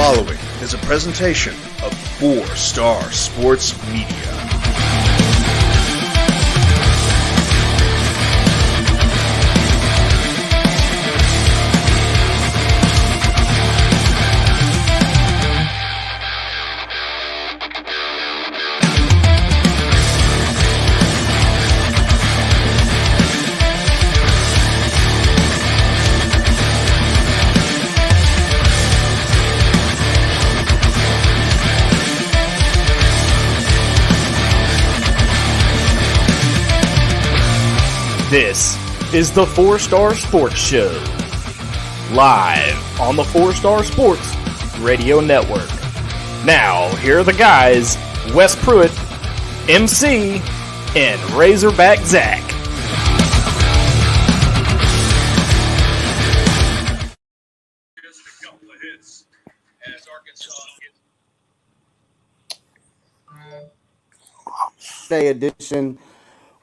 following is a presentation of 4-Star Sports Media. This is the 4-Star Sports Show, live on the 4-Star Sports Radio Network. Now, here are the guys, Wes Pruitt, MC, and Razorback Zach. Just a couple of hits as Arkansas Day edition,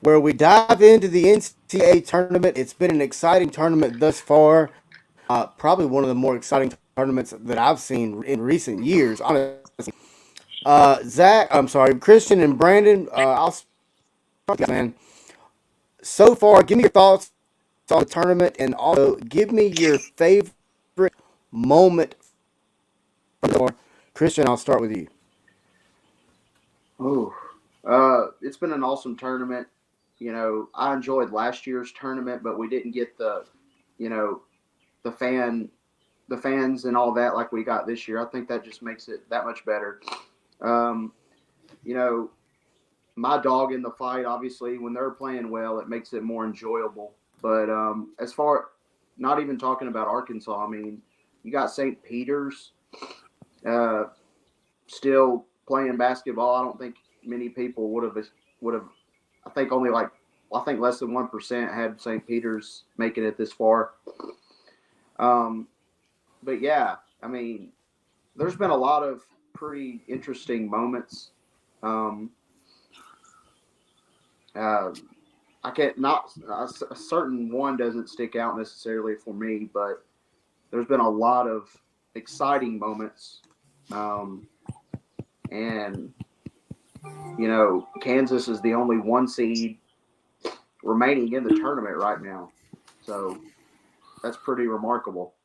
where we dive into the NCAA tournament. It's been an exciting tournament thus far. Probably one of the more exciting tournaments that I've seen in recent years, honestly. Christian and Brandon, I'll start, man. So far, give me your thoughts on the tournament, and also give me your favorite moment. Christian, I'll start with you. It's been an awesome tournament. You know, I enjoyed last year's tournament, but we didn't get the fans and all that like we got this year. I think that just makes it that much better. My dog in the fight, obviously, when they're playing well, it makes it more enjoyable. But as far, not even talking about Arkansas, I mean, you got St. Peter's still playing basketball. I don't think many people would have. I think less than 1% had St. Peter's making it this far. But yeah, I mean, there's been a lot of pretty interesting moments. A certain one doesn't stick out necessarily for me, but there's been a lot of exciting moments. And Kansas is the only 1 seed remaining in the tournament right now. So that's pretty remarkable.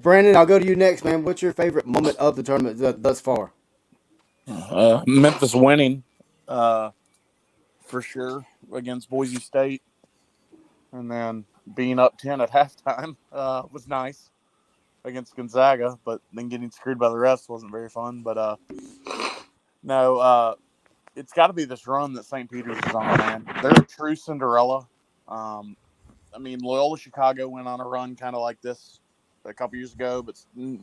Brandon, I'll go to you next, man. What's your favorite moment of the tournament thus far? Memphis winning, for sure, against Boise State. And then being up 10 at halftime was nice against Gonzaga, but then getting screwed by the refs wasn't very fun. But it's got to be this run that St. Peter's is on, man. They're a true Cinderella. Loyola Chicago went on a run kind of like this a couple years ago, but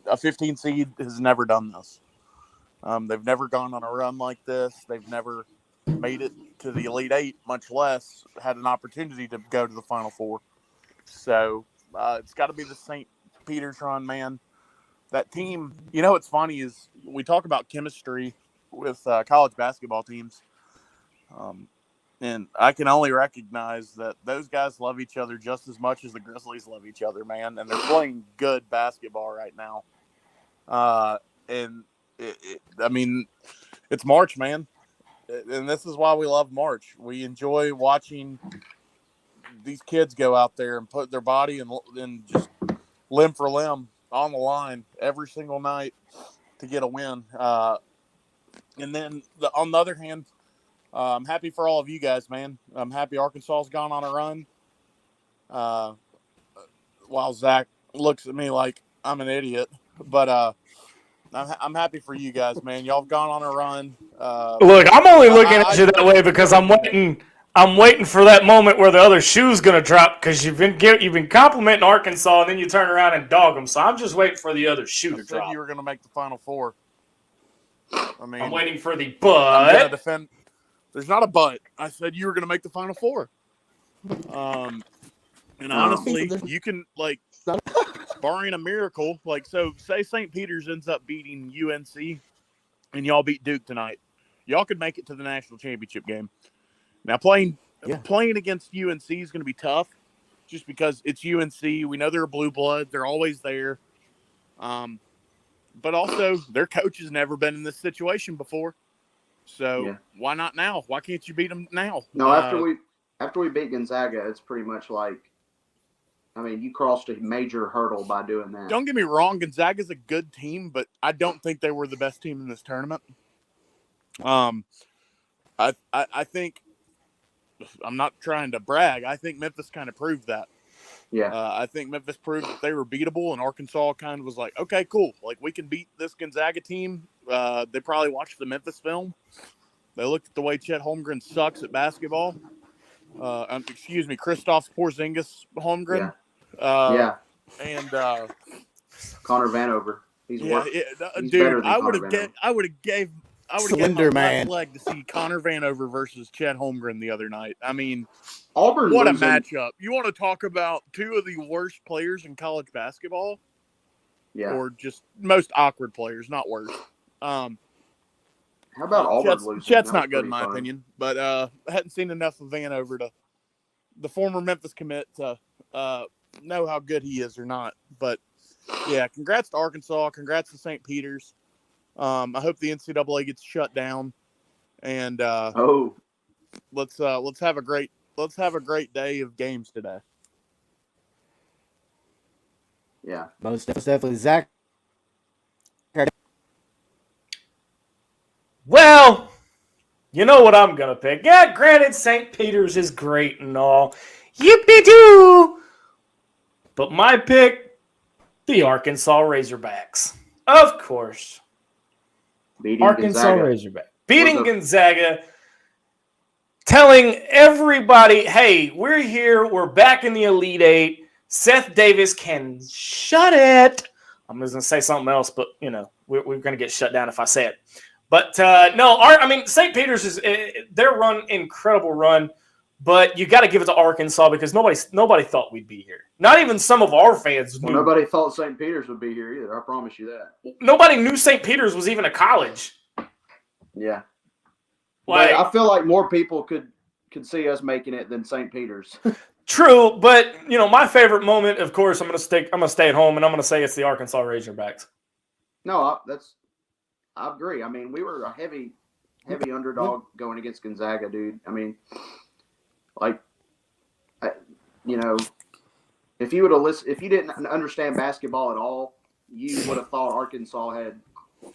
a 15 seed has never done this. They've never gone on a run like this. They've never made it to the Elite Eight, much less had an opportunity to go to the Final Four. So it's got to be the St. Peter's run, man. That team, what's funny is we talk about chemistry with college basketball teams. And I can only recognize that those guys love each other just as much as the Grizzlies love each other, man. And they're playing good basketball right now. It's March, man. And this is why we love March. We enjoy watching these kids go out there and put their body and just limb for limb on the line every single night to get a win. And then on the other hand, I'm happy for all of you guys, man. I'm happy Arkansas's gone on a run. While Zach looks at me like I'm an idiot, but I'm happy for you guys, man. Y'all have gone on a run. Look, I'm only looking at you that way because I'm waiting for that moment where the other shoe's gonna drop because you've been complimenting Arkansas and then you turn around and dog them. So I'm just waiting for the other shoe to drop. I said you were gonna make the Final Four. I'm waiting for the I'm but. gonna defend. There's not a but. I said you were gonna make the Final Four. And honestly, you can barring a miracle, say St. Peter's ends up beating UNC and y'all beat Duke tonight. Y'all could make it to the national championship game. Now playing against UNC is going to be tough, just because it's UNC. We know they're a blue blood. They're always there. But also, their coach has never been in this situation before. So why not now? Why can't you beat them now? No, after we beat Gonzaga, it's pretty much like, I mean, you crossed a major hurdle by doing that. Don't get me wrong, Gonzaga's a good team, but I don't think they were the best team in this tournament. I think, I'm not trying to brag, I think Memphis kind of proved that. Yeah. I think Memphis proved that they were beatable, and Arkansas kind of was like, okay, cool. Like, we can beat this Gonzaga team. They probably watched the Memphis film. They looked at the way Chet Holmgren sucks at basketball. Kristaps Porzingis Holmgren. And Connor Vanover. He's dude, I would have gave Slender my man leg to see Connor Vanover versus Chet Holmgren the other night. I mean, Auburn, what a matchup. You want to talk about two of the worst players in college basketball? Yeah. Or just most awkward players, not worse. How about Auburn losing? Chet's not good in my opinion, but I hadn't seen enough of Vanover to the former Memphis commit to know how good he is or not. But yeah, congrats to Arkansas, congrats to St. Peter's. I hope the NCAA gets shut down, and let's have a great day of games today. Yeah, most definitely, Zach. Well, you know what I'm going to pick. Yeah, granted, St. Peter's is great and all. Yippee-doo! But my pick, the Arkansas Razorbacks. Of course. Beating Arkansas Gonzaga. Razorback. Beating Gonzaga. Telling everybody, hey, we're here. We're back in the Elite Eight. Seth Davis can shut it. I'm just going to say something else, but, you know, we're going to get shut down if I say it. But St. Peter's is their incredible run, but you got to give it to Arkansas because nobody thought we'd be here. Not even some of our fans knew. Well, nobody thought St. Peter's would be here either. I promise you that. Nobody knew St. Peter's was even a college. Yeah, like, but I feel like more people could see us making it than St. Peter's. True, but you know my favorite moment, of course, I'm gonna stay at home and I'm gonna say it's the Arkansas Razorbacks. No, I agree. I mean, we were a heavy underdog going against Gonzaga, dude. I mean, if you would have listened, if you didn't understand basketball at all, you would have thought Arkansas had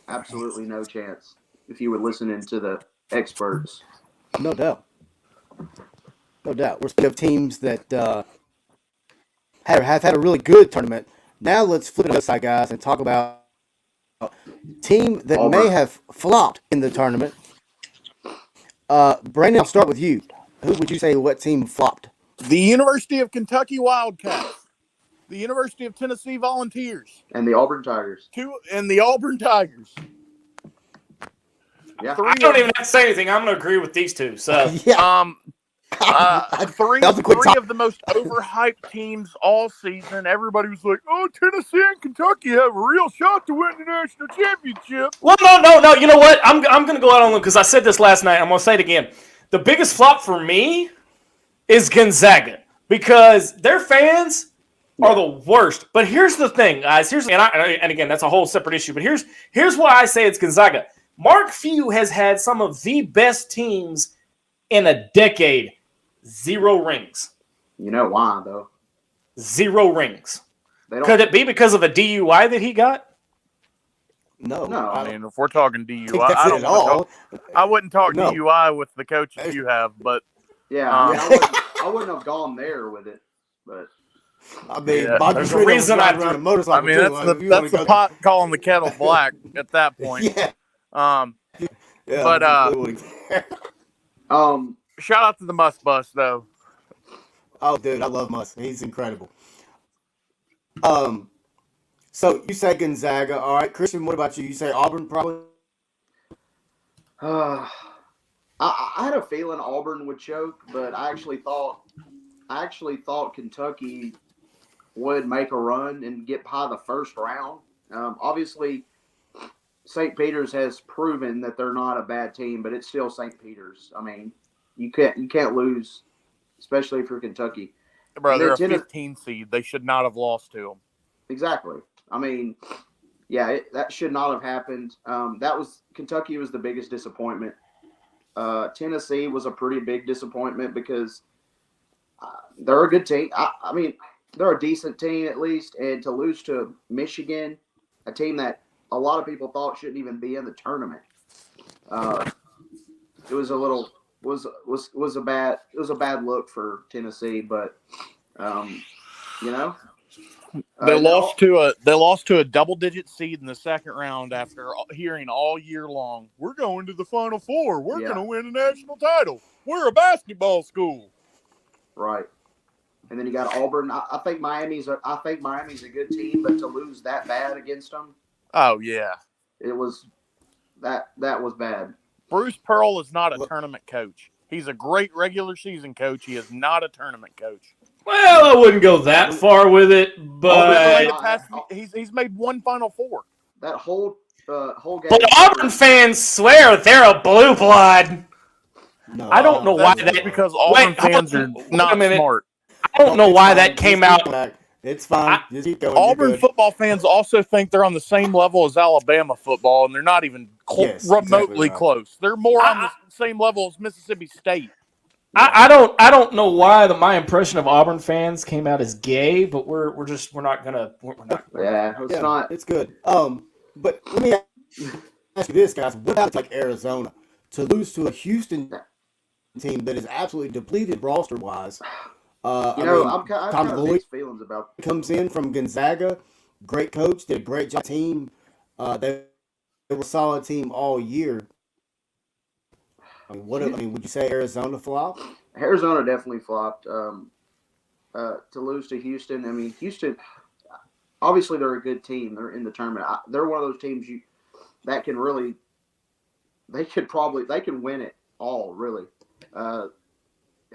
absolutely no chance if you would listen into the experts. No doubt. We're speaking of teams that have had a really good tournament. Now let's flip it to the other side, guys, and talk about team that Auburn may have flopped in the tournament. Brandon, I'll start with you. Who would you say what team flopped? The University of Kentucky Wildcats, the University of Tennessee Volunteers, and the Auburn Tigers. Yeah. I don't even have to say anything. I'm going to agree with these two. So three of the most overhyped teams all season. Everybody was like, "Oh, Tennessee and Kentucky have a real shot to win the national championship." Well, no. You know what? I'm going to go out on them because I said this last night. I'm going to say it again. The biggest flop for me is Gonzaga because their fans are the worst. But here's the thing, guys. And again, that's a whole separate issue. But here's why I say it's Gonzaga. Mark Few has had some of the best teams in a decade. 0 rings. You know why, though? 0 rings. Could it be because of a DUI that he got? No. I mean, if we're talking DUI, I wouldn't talk DUI with the coaches you have, but yeah, I wouldn't have gone there with it. But I mean, there's a reason I ride a motorcycle. I mean, that's the pot calling the kettle black at that point. Yeah. Shout out to the Must Bus though. Oh, dude, I love Must. He's incredible. So you say Gonzaga, all right, Christian? What about you? You say Auburn, probably. I had a feeling Auburn would choke, but I actually thought Kentucky would make a run and get by the first round. Obviously, St. Peter's has proven that they're not a bad team, but it's still St. Peter's. I mean, you can't lose, especially for Kentucky. Bro, And they're then a Tennessee, 15 seed. They should not have lost to them. exactly. I mean, yeah, that should not have happened. Kentucky was the biggest disappointment. Tennessee was a pretty big disappointment because they're a good team. I mean, they're a decent team at least, and to lose to Michigan, a team that a lot of people thought shouldn't even be in the tournament, it was a little was a bad look for Tennessee. But you know, They and then lost to a double digit seed in the second round after hearing all year long, "We're going to the Final Four. We're going to win a national title. We're a basketball school." right. And then you got Auburn. I think Miami's a good team, but to lose that bad against them, Oh yeah, it was that was bad. Bruce Pearl is not a tournament coach. He's a great regular season coach. He is not a tournament coach. Well, I wouldn't go that far with it, but He's made one Final Four. That whole game. But Auburn fans swear they're a blue blood. No, I don't know why that because Auburn fans are not smart. I don't know why that came out. It's fine. Just keep going. Auburn football fans also think they're on the same level as Alabama football, and they're not even remotely close. They're more on the same level as Mississippi State. I don't know why my impression of Auburn fans came out as gay, but we're not gonna. It's good. But let me ask you this, guys: what about like Arizona to lose to a Houston team that is absolutely depleted roster wise? I'm kind of mixed feelings about. Comes in from Gonzaga, great coach, did a great job. Team, they were a solid team all year. I mean, would you say Arizona flopped? Arizona definitely flopped. To lose to Houston, I mean, Houston. Obviously, they're a good team. They're in the tournament. They're one of those teams that can really. They can win it all really.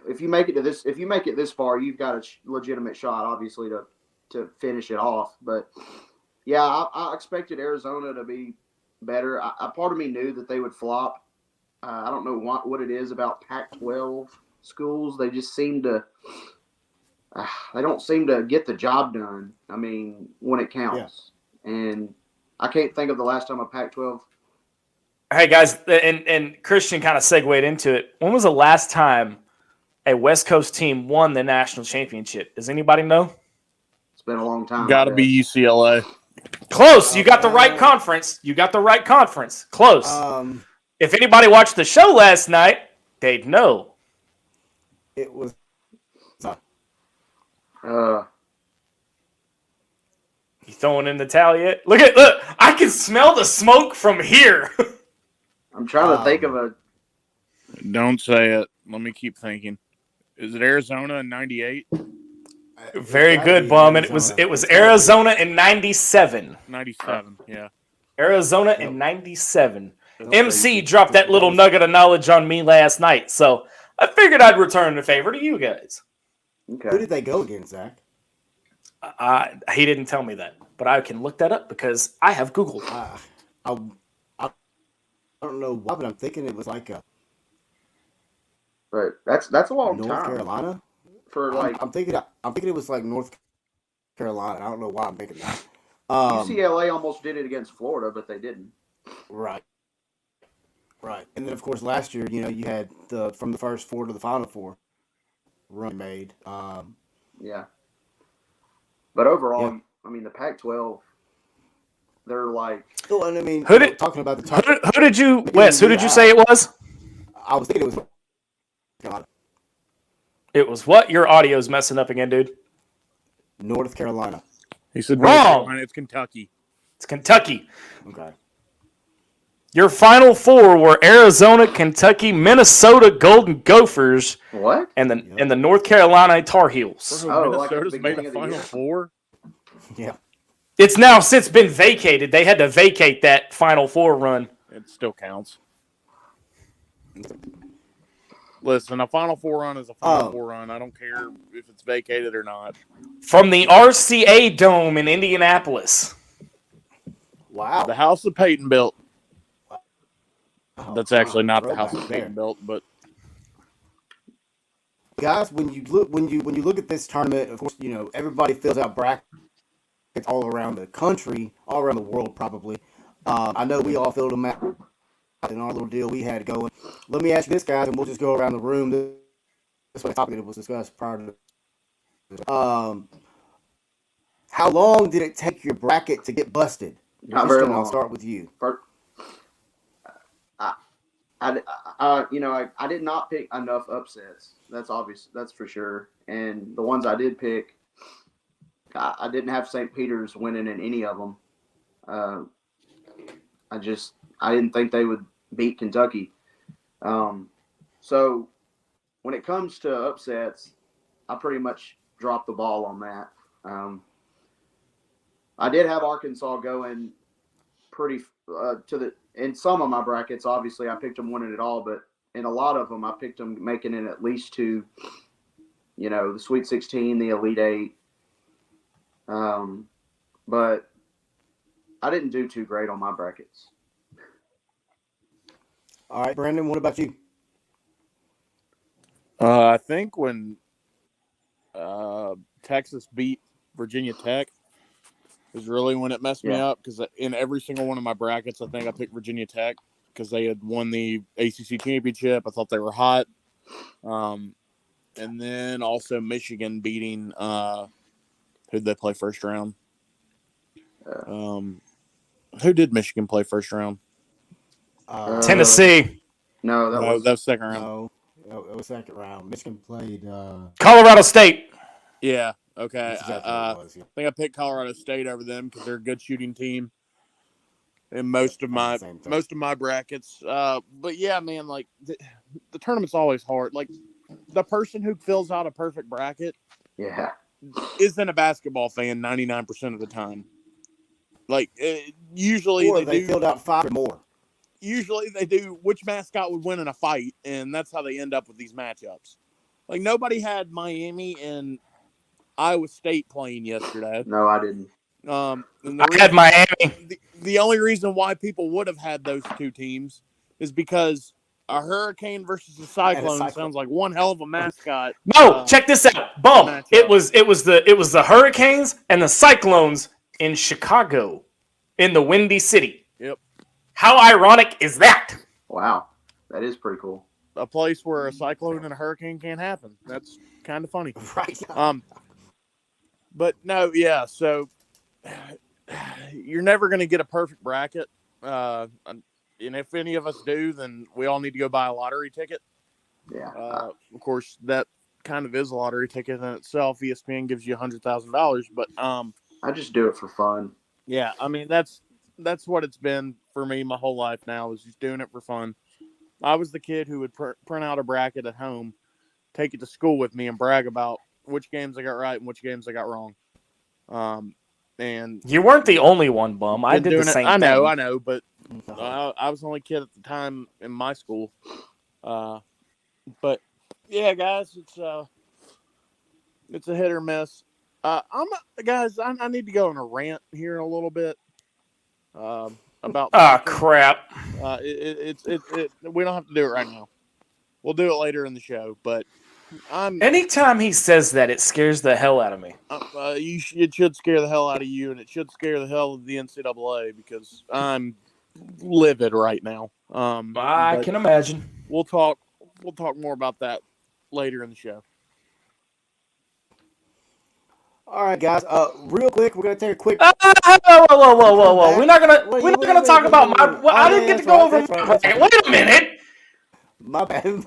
If you make it this far, you've got a legitimate shot, obviously, to finish it off. But yeah, I expected Arizona to be better. Part of me knew that they would flop. I don't know what it is about Pac-12 schools. They just seem to. They don't seem to get the job done. I mean, when it counts, and I can't think of the last time a Pac-12. Hey guys, and Christian kind of segued into it. When was the last time a West Coast team won the national championship? Does anybody know? It's been a long time. Got to be UCLA. Close. You got the right conference. Close. If anybody watched the show last night, they'd know. It was. You throwing in the towel yet? Look! I can smell the smoke from here. I'm trying to think of a. Don't say it. Let me keep thinking. Is it Arizona in '98? Very good, Bum. And it was Arizona in '97. '97, yeah. Arizona in '97. MC dropped that little nugget of knowledge on me last night, so I figured I'd return the favor to you guys. Okay. Who did they go against, Zach? He didn't tell me that, but I can look that up because I have Googled. I don't know why, but I'm thinking it was like a. But that's a long North time. Carolina. I'm thinking it was like North Carolina. I don't know why I'm thinking that. UCLA almost did it against Florida, but they didn't. Right. And then of course last year, you had from the first four to the Final Four run made. Yeah. But overall, I mean, the Pac-12, they're like. Well, and I mean, talking about the who did you, Wes? Who did you say it was? I was thinking it was. God. It was what? Your audio's messing up again, dude. North Carolina. He said wrong. North Carolina. It's Kentucky. It's Kentucky. Okay. Your Final Four were Arizona, Kentucky, Minnesota Golden Gophers. What? And the North Carolina Tar Heels. Minnesota's made a Final Four? Yeah. It's now since been vacated. They had to vacate that Final Four run. It still counts. Listen, a Final Four run is a Final Four run. I don't care if it's vacated or not. From the RCA Dome in Indianapolis. Wow. The house that Peyton built. That's actually not Throwback the house that Peyton built, but guys, when you look at this tournament, of course, everybody fills out brackets all around the country, all around the world, probably. I know we all filled them out in our little deal we had going. Let me ask you this, guys, and we'll just go around the room. This was a topic that was discussed prior to. How long did it take your bracket to get busted? Not very long. I'll start with you. I did not pick enough upsets. That's obvious. That's for sure. And the ones I did pick, I didn't have St. Peter's winning in any of them. I didn't think they would beat Kentucky. So when it comes to upsets, I pretty much dropped the ball on that. I did have Arkansas going pretty in some of my brackets. Obviously, I picked them winning it all, but in a lot of them, I picked them making it at least to, the Sweet 16, the Elite Eight. But I didn't do too great on my brackets. All right, Brandon, what about you? I think when Texas beat Virginia Tech is really when it messed me up, because in every single one of my brackets, I think I picked Virginia Tech because they had won the ACC championship. I thought they were hot. And then also Michigan beating who'd they play first round? Who did Michigan play first round? Tennessee. No, that was second round. No, it was second round. Michigan played Colorado State. Yeah. Okay. That's exactly what it was, yeah. I think I picked Colorado State over them because they're a good shooting team in most of my brackets. But yeah, man, like the tournament's always hard. Like the person who fills out a perfect bracket, isn't a basketball fan 99% of the time. Like usually they filled out 5 or more. Usually they do which mascot would win in a fight, and that's how they end up with these matchups. Like nobody had Miami and Iowa State playing yesterday. No, I didn't. I had Miami. The only reason why people would have had those two teams is because a hurricane versus a cyclone sounds like one hell of a mascot. No, check this out. Boom. It was the Hurricanes and the Cyclones in Chicago, in the Windy City. Yep. How ironic is that? Wow, that is pretty cool. A place where a cyclone and a hurricane can't happen. That's kind of funny. Right. But no, yeah. So you're never going to get a perfect bracket. And if any of us do, then we all need to go buy a lottery ticket. Yeah. Of course, that kind of is a lottery ticket in itself. ESPN gives you $100,000, but I just do it for fun. Yeah, I mean that's what it's been for me my whole life now, is just doing it for fun. I was the kid who would print out a bracket at home, take it to school with me, and brag about which games I got right and which games I got wrong. And you weren't the only one, Bum. I did the same thing. I know, but I was the only kid at the time in my school. But yeah, guys, it's a hit or miss. Guys, I need to go on a rant here in a little bit. About crap. We don't have to do it right now. We'll do it later in the show. But anytime he says that, it scares the hell out of me. It should scare the hell out of you, and it should scare the hell out of the NCAA, because I'm livid right now. I can imagine. We'll talk more about that later in the show. All right, guys. Real quick, we're gonna take a quick. Whoa! We're not gonna talk about my. I didn't get to go over. Wait a minute. My bad.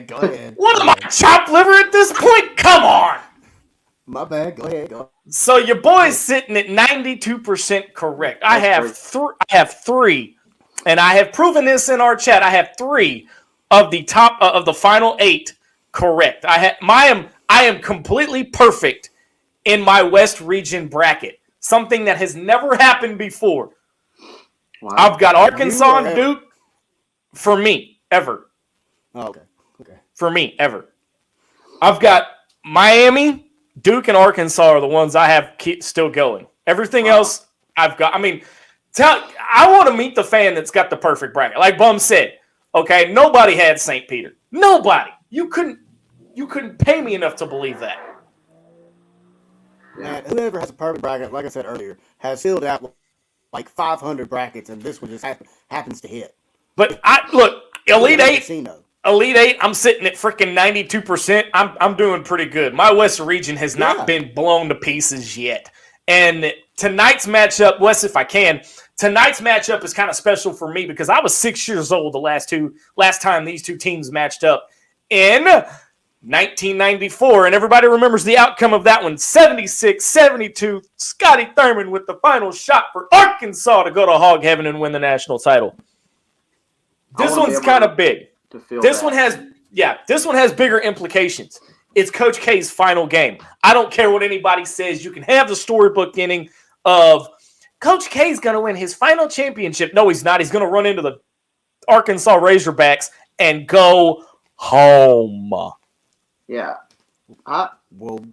Go ahead. What am I, chopped liver at this point? Come on. My bad. Go ahead. Go. So your boy's sitting at 92% correct. I have three, and I have proven this in our chat. I have 3 of the top of the final 8 correct. I am completely perfect in my West region bracket. Something that has never happened before. Wow. I've got Arkansas and Duke for me, ever. Oh, okay. For me, ever. I've got Miami, Duke, and Arkansas are the ones I have still going. Everything else I've got. I mean, I want to meet the fan that's got the perfect bracket. Like Bum said, okay, nobody had St. Peter. Nobody. You couldn't. You couldn't pay me enough to believe that. Yeah. And whoever has a perfect bracket, like I said earlier, has filled out like 500 brackets, and this one just happens to hit. But look, Elite Eight. Casino. Elite Eight, I'm sitting at freaking 92%. I'm doing pretty good. My Western region has not been blown to pieces yet. And tonight's matchup, Wes, if I can, tonight's matchup is kind of special for me because I was 6 years old the last time these two teams matched up in 1994. And everybody remembers the outcome of that one, 76-72. Scotty Thurman with the final shot for Arkansas to go to hog heaven and win the national title. This one's kind of big. This one has bigger implications. It's Coach K's final game. I don't care what anybody says. You can have the storybook ending of Coach K's going to win his final championship. No, he's not. He's going to run into the Arkansas Razorbacks and go home. Yeah. We'll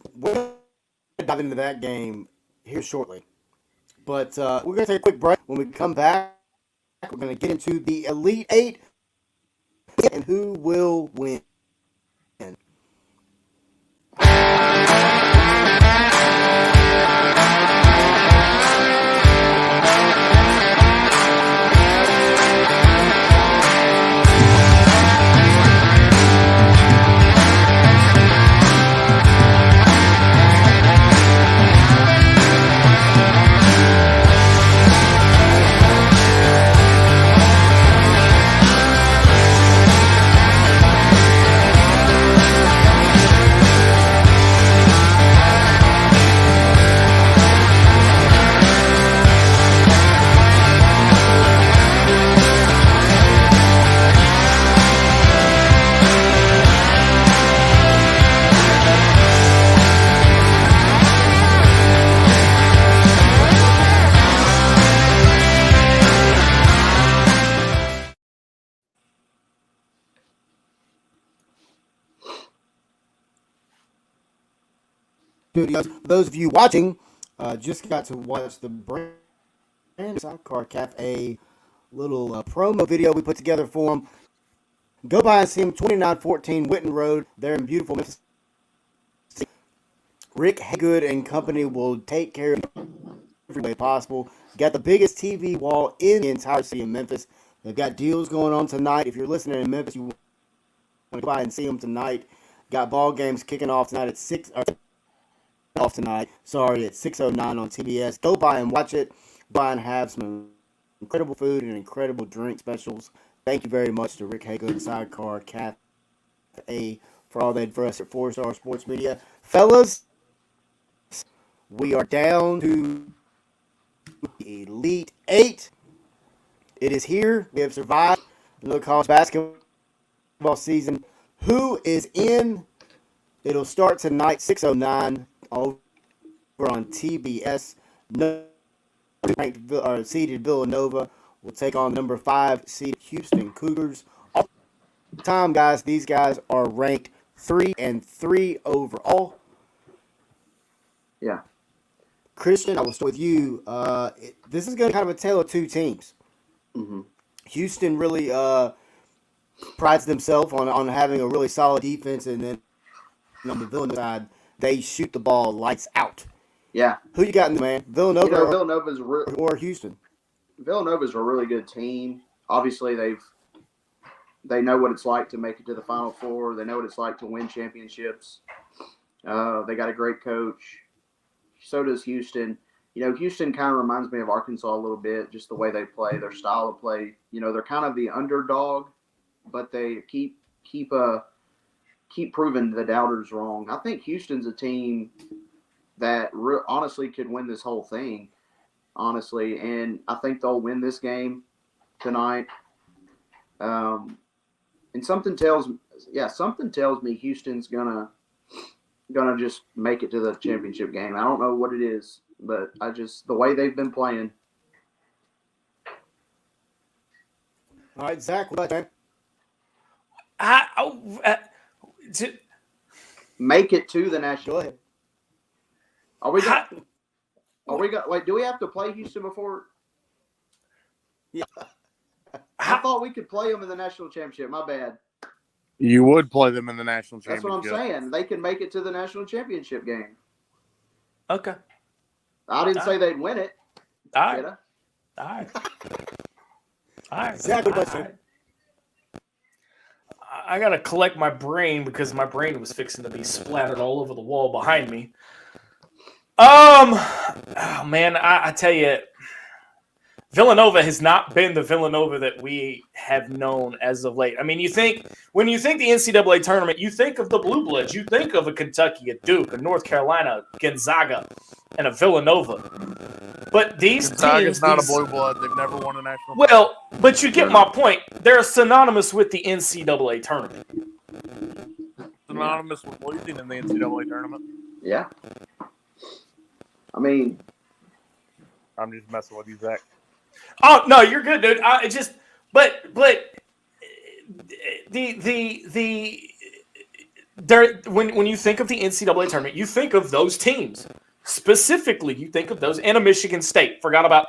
dive into that game here shortly. But we're going to take a quick break. When we come back, we're going to get into the Elite Eight and who will win. Those of you watching just got to watch the brand Sidecar Cafe little promo video we put together for them. Go by and see them, 2914 Whitten Road. They're in beautiful Memphis. Rick Haygood and company will take care of you every way possible. Got the biggest TV wall in the entire city of Memphis. They've got deals going on tonight. If you're listening in Memphis, you want to go by and see them tonight. Got ball games kicking off tonight at 6. Off tonight. Sorry, at 6:09 on TBS. Go by and watch it. Buy and have some incredible food and incredible drink specials. Thank you very much to Rick Haygood and Sidecar Cafe for all they did for us at 4-Star Sports Media. Fellas, we are down to the Elite Eight. It is here. We have survived the college basketball season. Who is in? It'll start tonight, 6:09. Over on TBS. Seeded Villanova will take on number 5 seeded Houston Cougars. All the time, guys, these guys are ranked 3-3 overall. Yeah. Christian, I will start with you. This is going to be kind of a tale of two teams. Mm-hmm. Houston really prides themselves on having a really solid defense, and then on the Villanova side, they shoot the ball lights out. Yeah. Who you got in the man? Villanova Villanova's or Houston? Villanova's a really good team. Obviously, they know what it's like to make it to the Final Four. They know what it's like to win championships. They got a great coach. So does Houston. Houston kind of reminds me of Arkansas a little bit, just the way they play, their style of play. They're kind of the underdog, but they keep proving the doubters wrong. I think Houston's a team that honestly could win this whole thing, honestly, and I think they'll win this game tonight. And something tells me Houston's gonna just make it to the championship game. I don't know what it is, but the way they've been playing. All right, Zach, what about you? Make it to the national. Go ahead. Are we going? Wait, do we have to play Houston before? Yeah. I thought we could play them in the national championship. My bad. You would play them in the national That's what championship. I'm saying. They can make it to the national championship game. Okay. I didn't say they'd win it. All right. Did I? All right. All right. Exactly. All right. I gotta collect my brain because my brain was fixing to be splattered all over the wall behind me. Oh man, I tell you, Villanova has not been the Villanova that we have known as of late. I mean, when you think the NCAA tournament, you think of the Blue Bloods, you think of a Kentucky, a Duke, a North Carolina, Gonzaga, and a Villanova. But these Gonzaga's teams, not a blue blood. They've never won a national. Well, but you get my point. They're synonymous with the NCAA tournament. Synonymous with losing in the NCAA tournament. Yeah. I mean, I'm just messing with you, Zach. Oh no, you're good, dude. But when you think of the NCAA tournament, you think of those teams specifically. You think of those and a Michigan State. Forgot about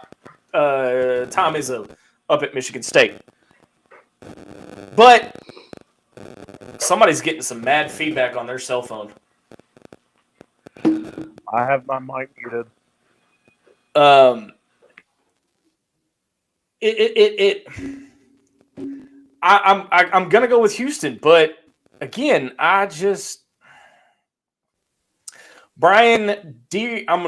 Tom Izzo up at Michigan State. But somebody's getting some mad feedback on their cell phone. I have my mic muted. I'm gonna go with Houston, but again, Brian D. I'm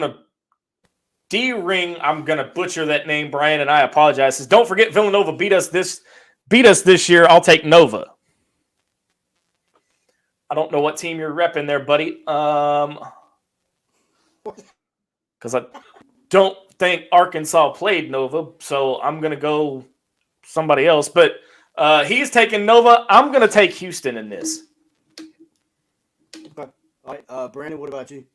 gonna butcher that name, Brian, and I apologize. Says, don't forget Villanova beat us this year. I'll take Nova. I don't know what team you're repping there, buddy. Because I don't think Arkansas played Nova, so I'm gonna go somebody else. But he's taking Nova. I'm gonna take Houston in this. Okay. All right, Brandon, what about you?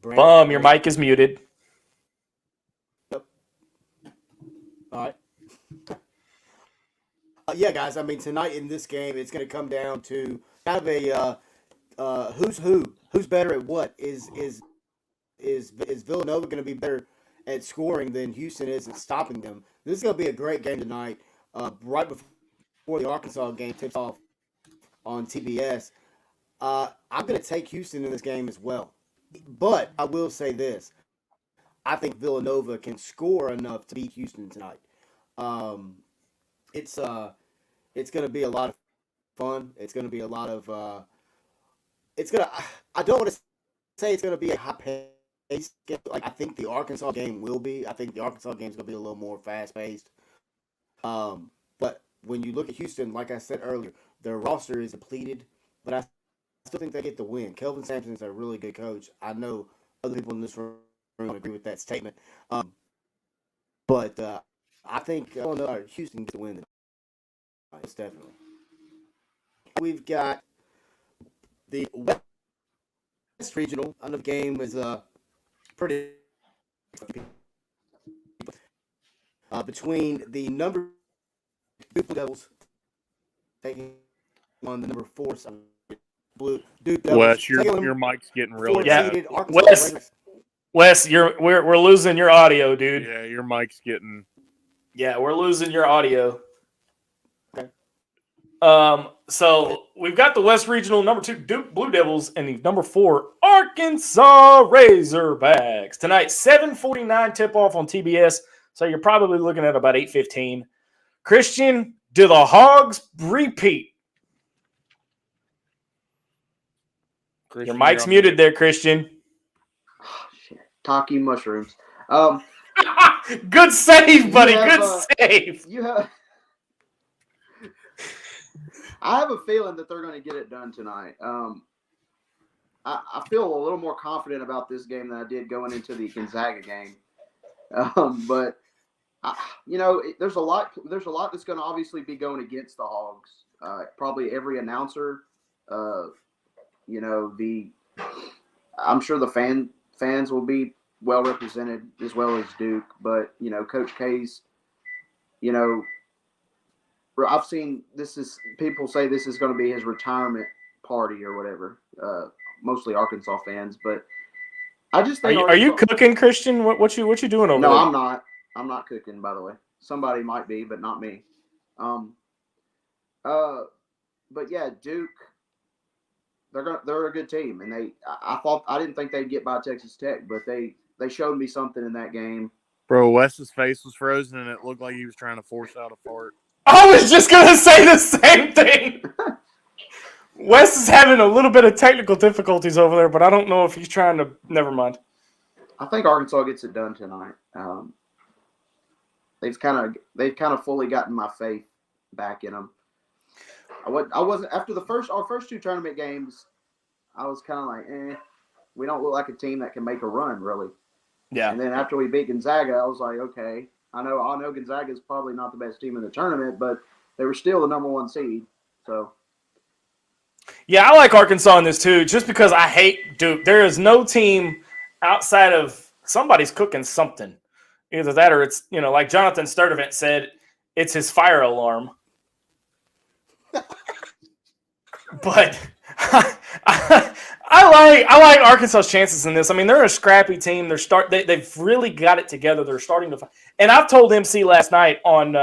Bum, your mic is muted. Yep. All right. Yeah, guys. I mean, tonight in this game, it's going to come down to kind of a who's better at what. Is Villanova going to be better at scoring than Houston is at stopping them? This is going to be a great game tonight. Right before the Arkansas game tips off on TBS, I'm going to take Houston in this game as well. But I will say this: I think Villanova can score enough to beat Houston tonight. It's going to be a lot of fun. It's going to be a lot of I don't want to say it's going to be a high pace game. Like I think the Arkansas game will be. I think the Arkansas game is going to be a little more fast paced. But when you look at Houston, like I said earlier, their roster is depleted, but I still think they get the win. Kelvin Sampson is a really good coach. I know other people in this room don't agree with that statement. But I think Houston gets the win. It's definitely. We've got the West Regional. Another game is pretty between the number 2 Blue Devils taking on the number 4 Blue Duke Devils. Wes, your mic's getting really bad. Wes, we're losing your audio, dude. Yeah, your mic's getting. Yeah, we're losing your audio. Okay. So we've got the West Regional number 2 Duke Blue Devils and the number 4 Arkansas Razorbacks. Tonight, 7:49 tip-off on TBS. So you're probably looking at about 8:15. Christian, do the Hogs repeat? Christian, Your mic's muted there, Christian. Oh, shit. Talking mushrooms. Good save, buddy. Good save. I have a feeling that they're going to get it done tonight. I feel a little more confident about this game than I did going into the Gonzaga game. But there's a lot that's going to obviously be going against the Hogs. Probably every announcer. I'm sure the fans will be well represented as well as Duke. But Coach K's, I've seen people say this is going to be his retirement party or whatever. Mostly Arkansas fans, but I just Are think you Arkansas. cooking, Christian? What you doing over No, there? I'm not. I'm not cooking, by the way. Somebody might be, but not me. Um, uh, but yeah, Duke. They're a good team, and I didn't think they'd get by Texas Tech, but they showed me something in that game. Bro, Wes's face was frozen, and it looked like he was trying to force out a fart. I was just gonna say the same thing. Wes is having a little bit of technical difficulties over there, but I don't know if he's trying to. Never mind. I think Arkansas gets it done tonight. They've kind of fully gotten my faith back in them. I wasn't after our first two tournament games. I was kind of like, we don't look like a team that can make a run, really. Yeah. And then after we beat Gonzaga, I was like, okay, I know Gonzaga is probably not the best team in the tournament, but they were still the number one seed. So. Yeah, I like Arkansas in this too, just because I hate Duke. There is no team outside of somebody's cooking something. Either that or it's, like Jonathan Sturdivant said, it's his fire alarm. But I like Arkansas's chances in this. I mean, they're a scrappy team. They've really got it together. They're starting to and I've told MC last night on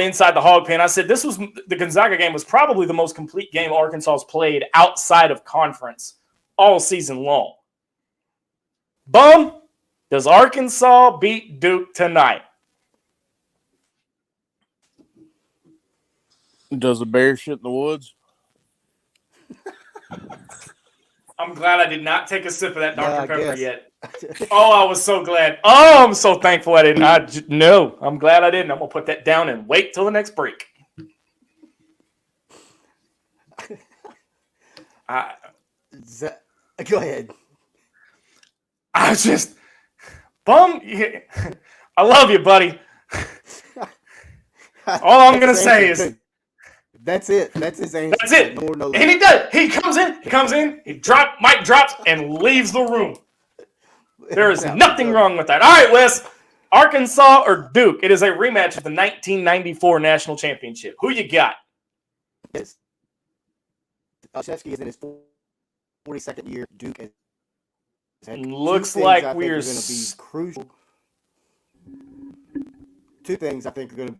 Inside the Hog Pen, I said the Gonzaga game was probably the most complete game Arkansas's played outside of conference all season long. Bum, does Arkansas beat Duke tonight? Does a bear shit in the woods? I'm glad I did not take a sip of that Dr. Pepper guess. yet. Oh, I was so glad. Oh, I'm so thankful I didn't. No, I'm glad I didn't. I'm going to put that down and wait till the next break. Go ahead. I was just, bum. I love you, buddy. All I'm going to say is, that's it. That's his answer. that's it. No more, no And he does. He comes in, Mike drops, and leaves the room. There is nothing wrong with that. All right, Wes. Arkansas or Duke? It is a rematch of the 1994 national championship. Who you got? Yes. Krzyzewski is in his 42nd year. Duke is. Looks like we're going to be crucial. Two things I think are going to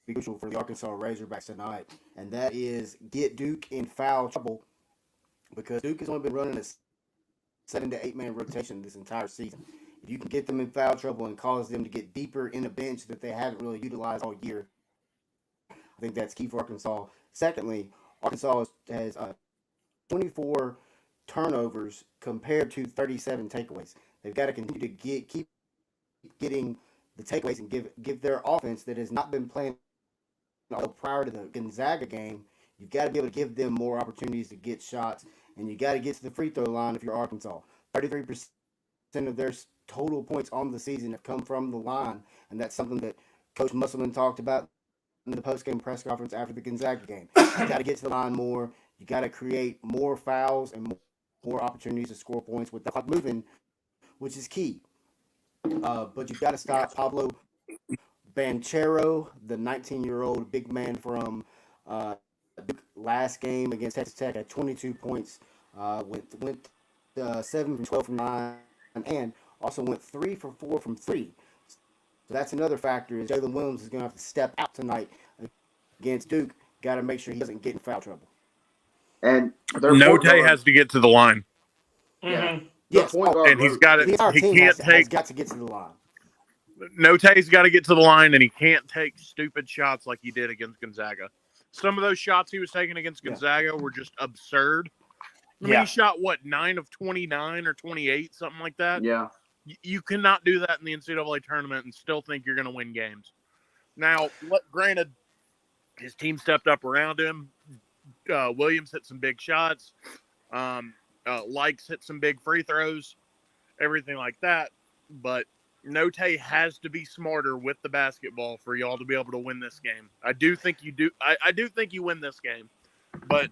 be crucial for the Arkansas Razorbacks tonight, and that is get Duke in foul trouble, because Duke has only been running a 7 to 8 man rotation this entire season. If you can get them in foul trouble and cause them to get deeper in a bench that they haven't really utilized all year, I think that's key for Arkansas. Secondly, Arkansas has 24 turnovers compared to 37 takeaways. They've got to continue to keep getting the takeaways and give their offense that has not been playing prior to the Gonzaga game. You've got to be able to give them more opportunities to get shots, and you got to get to the free throw line if you're Arkansas. 33% of their total points on the season have come from the line, and that's something that Coach Musselman talked about in the post-game press conference after the Gonzaga game. You got to get to the line more. You got to create more fouls and more opportunities to score points with the clock moving, which is key. But you've got to stop Pablo Banchero, the 19-year-old big man from last game against Texas Tech, at 22 points, went 7 from 12 from 9, and also went 3 for 4 from 3. So that's another factor. Is Jalen Williams is going to have to step out tonight against Duke. Got to make sure he doesn't get in foul trouble. And Note has to get to the line. Mm-hmm. Yes, and he's got it. He can't has got to get to the line. Note's got to get to the line, and he can't take stupid shots like he did against Gonzaga. Some of those shots he was taking against Gonzaga were just absurd. I mean, he shot, 9 of 29 or 28, something like that? Yeah. You cannot do that in the NCAA tournament and still think you're going to win games. Now, granted, his team stepped up around him. Williams hit some big shots. Likes hit some big free throws, everything like that. But Note has to be smarter with the basketball for y'all to be able to win this game. I do think you do. I do think you win this game, but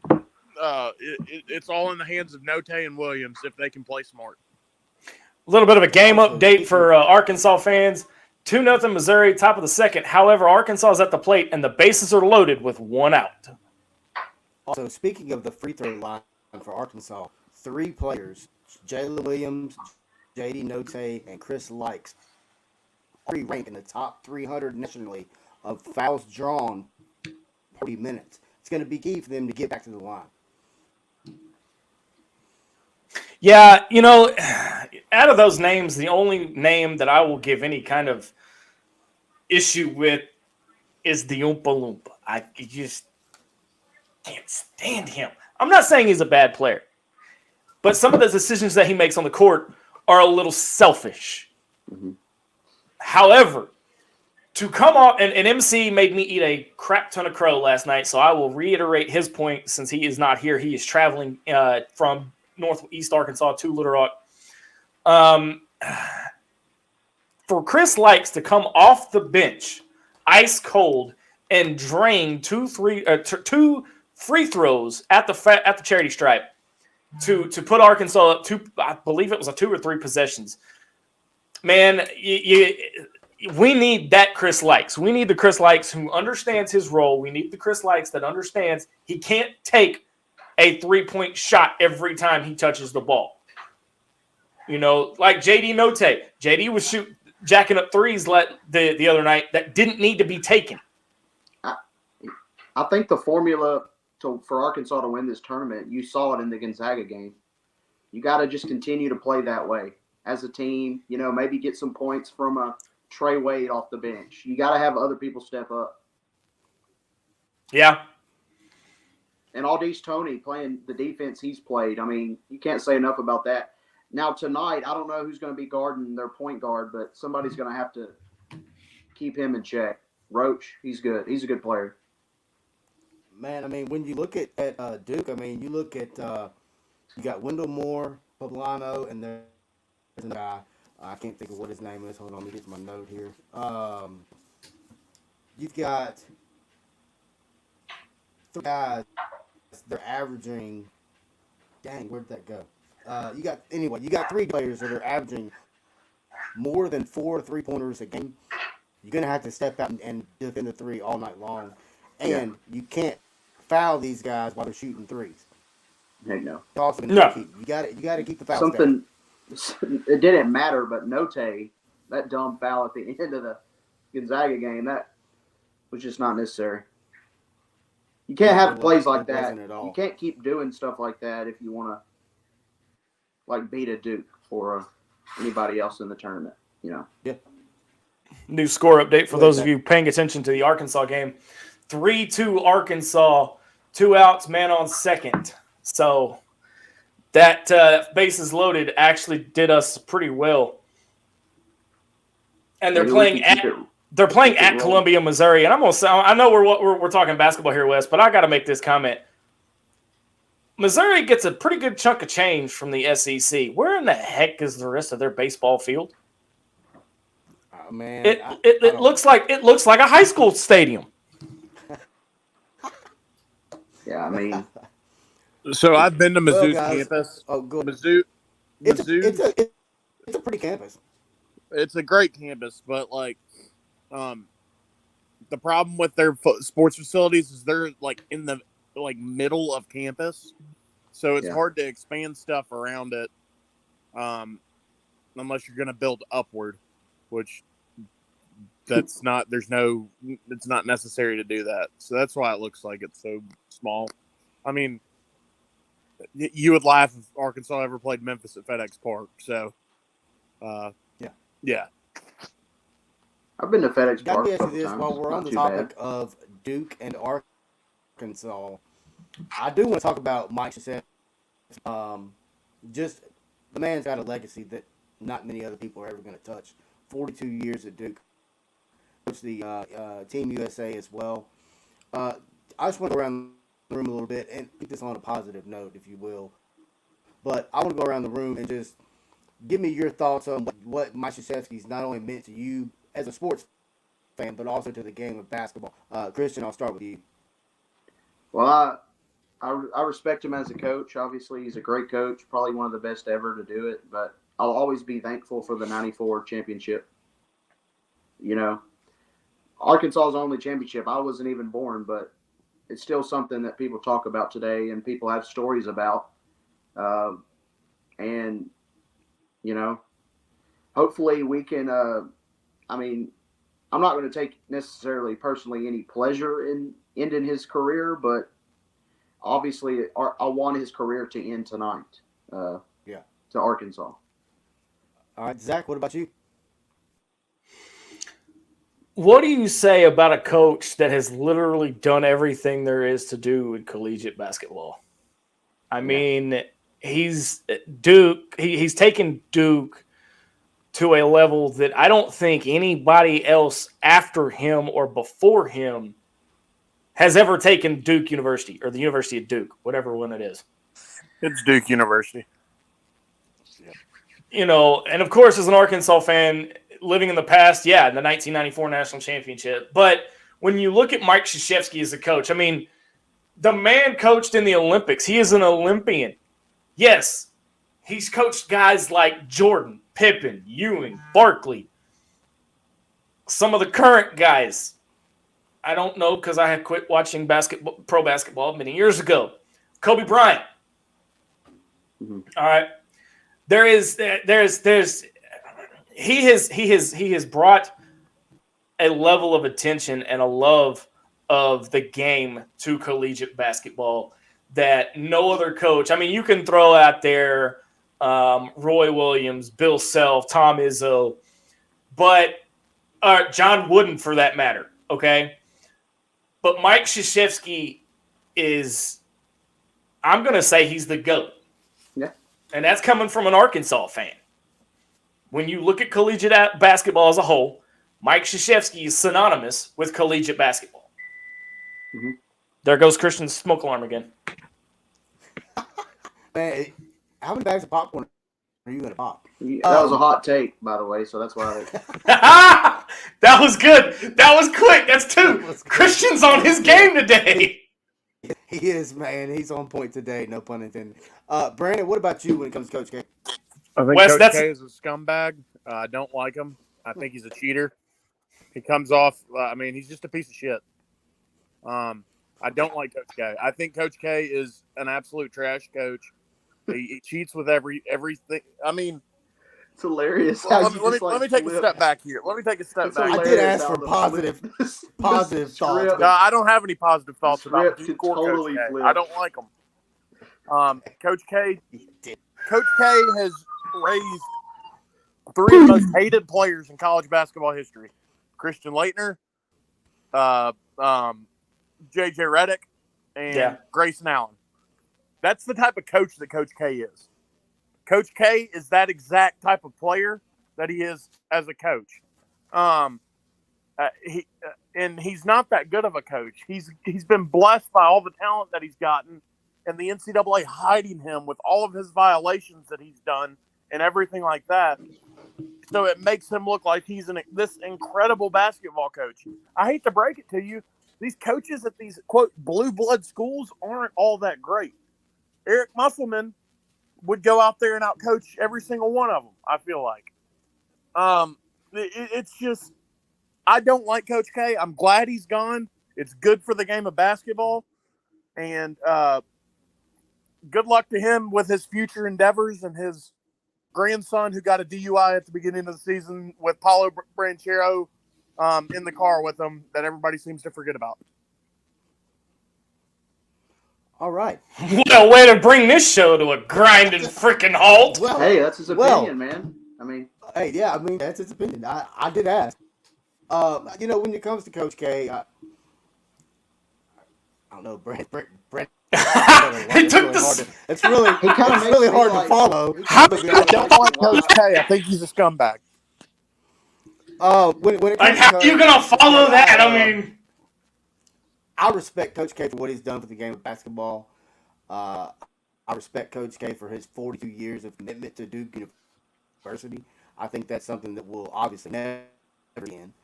it's all in the hands of Note and Williams if they can play smart. A little bit of a game update for Arkansas fans. 2-0 Missouri, top of the second. However, Arkansas is at the plate, and the bases are loaded with 1 out. Also, speaking of the free throw line for Arkansas, 3 players Jalen Williams, J.D. Note, and Chris Likes already ranked in the top 300 nationally of fouls drawn per 40 minutes. It's going to be key for them to get back to the line. Yeah, out of those names, the only name that I will give any kind of issue with is the Oompa Loompa. I just can't stand him. I'm not saying he's a bad player, but some of the decisions that he makes on the court are a little selfish. Mm-hmm. However, to come off, and MC made me eat a crap ton of crow last night, so I will reiterate his point since he is not here. He is traveling from Northeast Arkansas to Little Rock. For Chris Likes to come off the bench, ice cold, and drain two free throws at the charity stripe to put Arkansas up to, I believe it was a 2 or 3 possessions. Man, we need that Chris Likes. We need the Chris Likes who understands his role. We need the Chris Likes that understands he can't take a 3-point shot every time he touches the ball. Like J.D. Note. J.D. was jacking up threes the other night that didn't need to be taken. I think the formula for Arkansas to win this tournament, you saw it in the Gonzaga game. You got to just continue to play that way as a team. Maybe get some points from Trey Wade off the bench. You got to have other people step up. Yeah. And Aldis Toney playing the defense he's played. I mean, you can't say enough about that. Now, tonight, I don't know who's going to be guarding their point guard, but somebody's going to have to keep him in check. Roach, he's good. He's a good player. Man, I mean, when you look at Duke, I mean, you look at you got Wendell Moore, Poblano, and there's a guy. I can't think of what his name is. Hold on, let me get to my note here. You've got 3 guys. They're averaging. Dang, where'd that go? You got 3 players that are averaging more than 4 3-pointers a game. You're gonna have to step out and defend the 3 all night long, and you can't foul these guys while they're shooting threes. Heck no. You got to keep the fouls Something. It didn't matter, but Note, that dumb foul at the end of the Gonzaga game, that was just not necessary. You can't have plays like that. You can't keep doing stuff like that if you want to beat a Duke or anybody else in the tournament. Yeah. New score update for those of you paying attention to the Arkansas game. 3-2 Arkansas, 2 outs, man on second. So that bases loaded actually did us pretty well. And they're playing at Columbia, Missouri. And I'm gonna say, I know we're talking basketball here, Wes, but I got to make this comment. Missouri gets a pretty good chunk of change from the SEC. Where in the heck is the rest of their baseball field? Man, it looks like a high school stadium. Yeah, I mean. So I've been to Mizzou's campus. Oh, good. Mizzou. It's a pretty campus. It's a great campus, but the problem with their sports facilities is they're in the middle of campus, so it's hard to expand stuff around it, unless you're going to build upward, which it's not necessary to do that. So that's why it looks like it's so small. I mean, you would laugh if Arkansas ever played Memphis at FedEx Park. So, yeah. I've been to FedEx Park. Got to ask you this while we're on the topic of Duke and Arkansas. I do want to talk about Mike Krzyzewski. Just the man's got a legacy that not many other people are ever going to touch. 42 years at Duke. Coached the Team USA as well. I just want to go around the room a little bit and keep this on a positive note, if you will. But I want to go around the room and just give me your thoughts on what Mike Krzyzewski's not only meant to you as a sports fan, but also to the game of basketball. Christian, I'll start with you. Well, I respect him as a coach. Obviously, he's a great coach, probably one of the best ever to do it. But I'll always be thankful for the '94 championship. Arkansas's only championship. I wasn't even born, but it's still something that people talk about today and people have stories about. and you know, hopefully we can. I mean, I'm not going to take necessarily personally any pleasure in ending his career, but obviously I want his career to end tonight. Yeah. To Arkansas. All right, Zach. What about you? What do you say about a coach that has literally done everything there is to do in collegiate basketball? I mean, he's Duke. He's taken Duke to a level that I don't think anybody else after him or before him has ever taken Duke University or the University of Duke, whatever one it is. It's Duke University. You know, and of course, as an Arkansas fan, living in the past, yeah, in the 1994 national championship. But when you look at Mike Krzyzewski as a coach, I mean, the man coached in the Olympics. He is an Olympian. Yes, he's coached guys like Jordan, Pippen, Ewing, Barkley. Some of the current guys, I don't know because I had quit watching pro basketball many years ago. Kobe Bryant. Mm-hmm. All right. He has brought a level of attention and a love of the game to collegiate basketball that no other coach. I mean, you can throw out there Roy Williams, Bill Self, Tom Izzo, but John Wooden for that matter. Okay, but Mike Krzyzewski is, I'm going to say he's the GOAT. Yeah. And that's coming from an Arkansas fan. When you look at collegiate basketball as a whole, Mike Krzyzewski is synonymous with collegiate basketball. Mm-hmm. There goes Christian's smoke alarm again. Man, how many bags of popcorn are you going to pop? That was a hot take, by the way, so that's why. That was good. That was quick. That's two. Christian's on his game today. He is, man. He's on point today. No pun intended. Brandon, what about you when it comes to Coach K? I think Wes, Coach K is a scumbag. I don't like him. I think he's a cheater. He comes off. He's just a piece of shit. I don't like Coach K. I think Coach K is an absolute trash coach. He cheats with everything. I mean, it's hilarious. Let me take a step back here. Let me take a step back. I did ask for positive thoughts. I don't have any positive thoughts about Coach Coach K. I don't like him. Coach K has raised three of the most hated players in college basketball history: Christian Laettner, J.J. Redick, and Grayson Allen. That's the type of coach that Coach K is. Coach K is that exact type of player that he is as a coach. He's not that good of a coach. He's been blessed by all the talent that he's gotten, and the NCAA hiding him with all of his violations that he's done and everything like that. So it makes him look like he's this incredible basketball coach. I hate to break it to you, these coaches at these, quote, blue blood schools aren't all that great. Eric Musselman would go out there and outcoach every single one of them, I feel like. It's just, I don't like Coach K. I'm glad he's gone. It's good for the game of basketball. And good luck to him with his future endeavors and his grandson who got a DUI at the beginning of the season with Paulo Branchero in the car with him that everybody seems to forget about. All right. What a way to bring this show to a grinding freaking halt. Well, hey, that's his opinion, man. That's his opinion. I did ask. When it comes to Coach K, I don't know, Brent. It's really hard to follow. I don't like Coach K. I think he's a scumbag. When it comes How are you gonna follow that? I mean, I respect Coach K for what he's done for the game of basketball. I respect Coach K for his 42 years of commitment to Duke University. I think that's something that will obviously never end,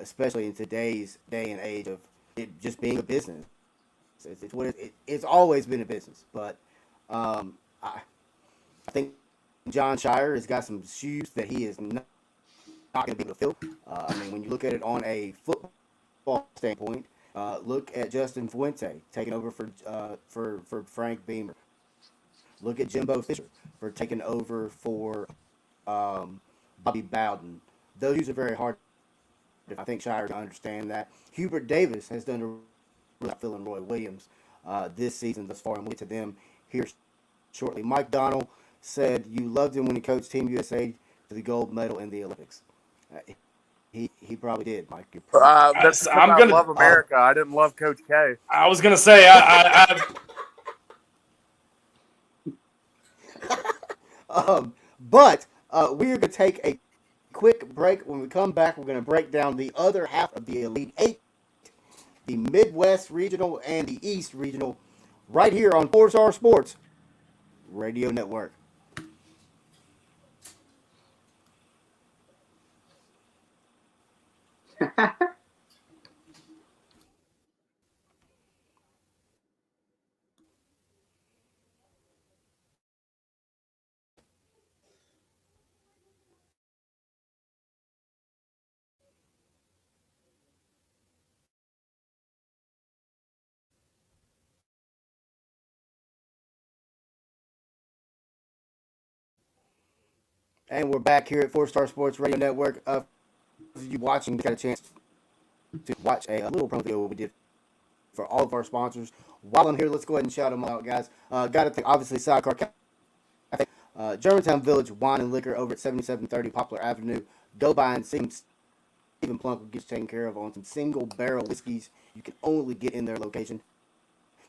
especially in today's day and age of it just being a business. It's always been a business, but I think John Shire has got some shoes that he is not going to be able to fill. When you look at it on a football standpoint, look at Justin Fuente taking over for Frank Beamer. Look at Jimbo Fisher. for taking over for Bobby Bowden. Those shoes are very hard. I think Shire to understand that. Hubert Davis has done a really filling Roy Williams this season thus far, and we'll get to them here shortly. Mike Donald said you loved him when he coached Team USA to the gold medal in the Olympics. Uh, he probably did, Mike. You're probably That's because I'm I gonna. love America. I didn't love Coach K. I was gonna say but we are going to take a quick break. When we come back, we're going to break down the other half of the Elite Eight, the Midwest Regional and the East Regional, right here on Four Star Sports Radio Network. And we're back here at Four Star Sports Radio Network. For you watching, got a chance to watch a little promo video we did for all of our sponsors. While I'm here, let's go ahead and shout them out, guys. Got to thank, obviously, Sidecar Cafe, Germantown Village Wine and Liquor over at 7730 Poplar Avenue. Go by and see Stephen Plunk will get you taken care of on some single barrel whiskeys you can only get in their location.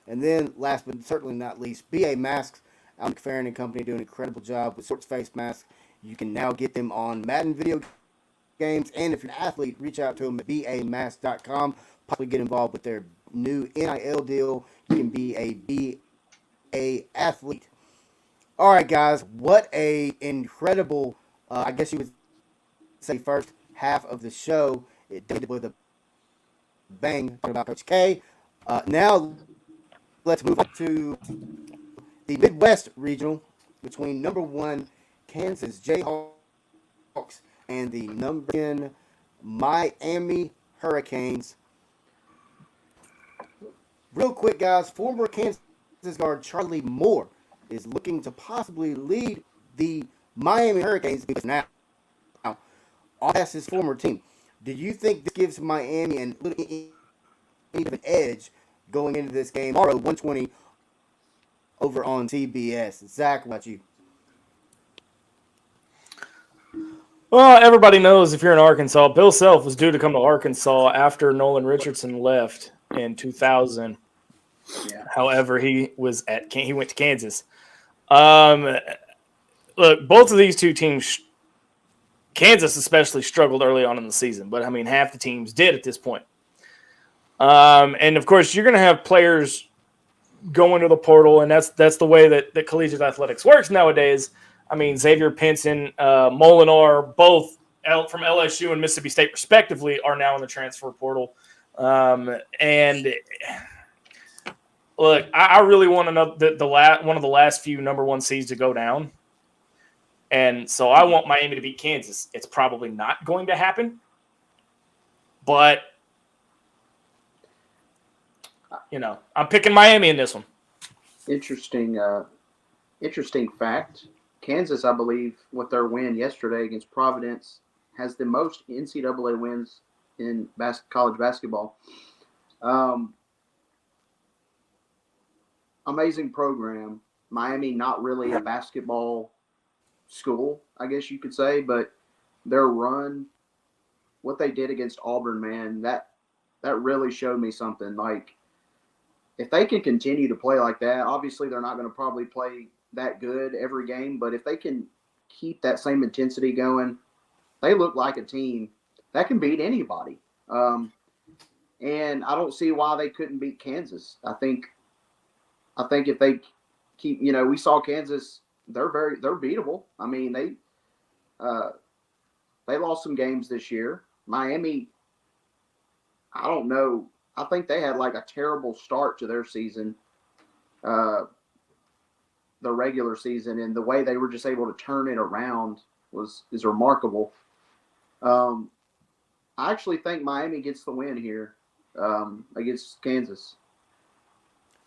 And then, last but certainly not least, BA Masks. Al McFerrin and Company do an incredible job with sorts face masks. You can now get them on Madden video games. And if you're an athlete, reach out to them at bamask.com. Possibly get involved with their new NIL deal. You can be a BA athlete. All right, guys. What a incredible, I guess you would say, first half of the show. It did with a bang. Talking about Coach K. Now, let's move on to the Midwest Regional between number 1 Kansas Jayhawks and the number 10 Miami Hurricanes. Real quick, guys, former Kansas guard Charlie Moore is looking to possibly lead the Miami Hurricanes now on past his former team. Do you think this gives Miami a little bit of an edge going into this game tomorrow, 120 over on TBS? Zach, what about you? Well, everybody knows if you're in Arkansas, Bill Self was due to come to Arkansas after Nolan Richardson left in 2000. Yeah. However, he went to Kansas. Look, both of these two teams, Kansas especially, struggled early on in the season, but I mean half the teams did at this point. And of course, you're going to have players go into the portal, and that's the way that collegiate athletics works nowadays. I mean, Xavier Pinson, Molinar, both from LSU and Mississippi State, respectively, are now in the transfer portal. And look, I really want to know one of the last few number 1 seeds to go down. And so I want Miami to beat Kansas. It's probably not going to happen. But, I'm picking Miami in this one. Interesting fact. Kansas, I believe, with their win yesterday against Providence, has the most NCAA wins in college basketball. Amazing program. Miami, not really a basketball school, I guess you could say, but their run, what they did against Auburn, man, that really showed me something. Like, if they can continue to play like that, obviously they're not going to probably play that good every game, but if they can keep that same intensity going, they look like a team that can beat anybody. And I don't see why they couldn't beat Kansas. I think if they keep, we saw Kansas, they're beatable. I mean, they lost some games this year. Miami, I don't know. I think they had like a terrible start to their season, the regular season, and the way they were just able to turn it around is remarkable. I actually think Miami gets the win here against Kansas.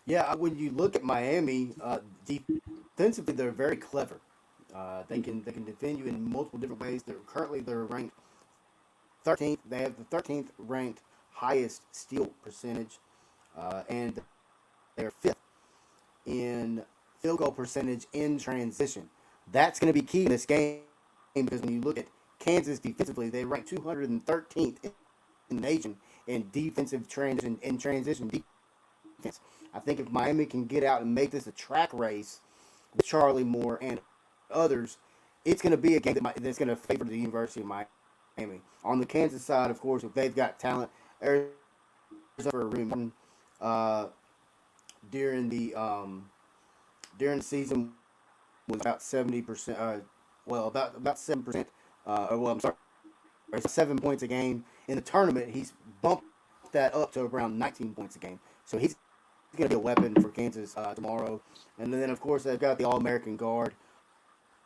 Yeah, when you look at Miami, defensively, they're very clever. They can defend you in multiple different ways. They're ranked 13th. They have the 13th ranked highest steal percentage, and they're fifth in field goal percentage in transition. That's going to be key in this game because when you look at Kansas defensively, they rank 213th in the nation in defensive transition defense. I think if Miami can get out and make this a track race with Charlie Moore and others, it's going to be a game that's going to favor the University of Miami. On the Kansas side, of course, if they've got talent, Arizona for a room during the season was about 70%. About 7%. I'm sorry, 7 points a game. In the tournament, he's bumped that up to around 19 points a game. So he's going to be a weapon for Kansas tomorrow. And then, of course, they've got the All-American guard.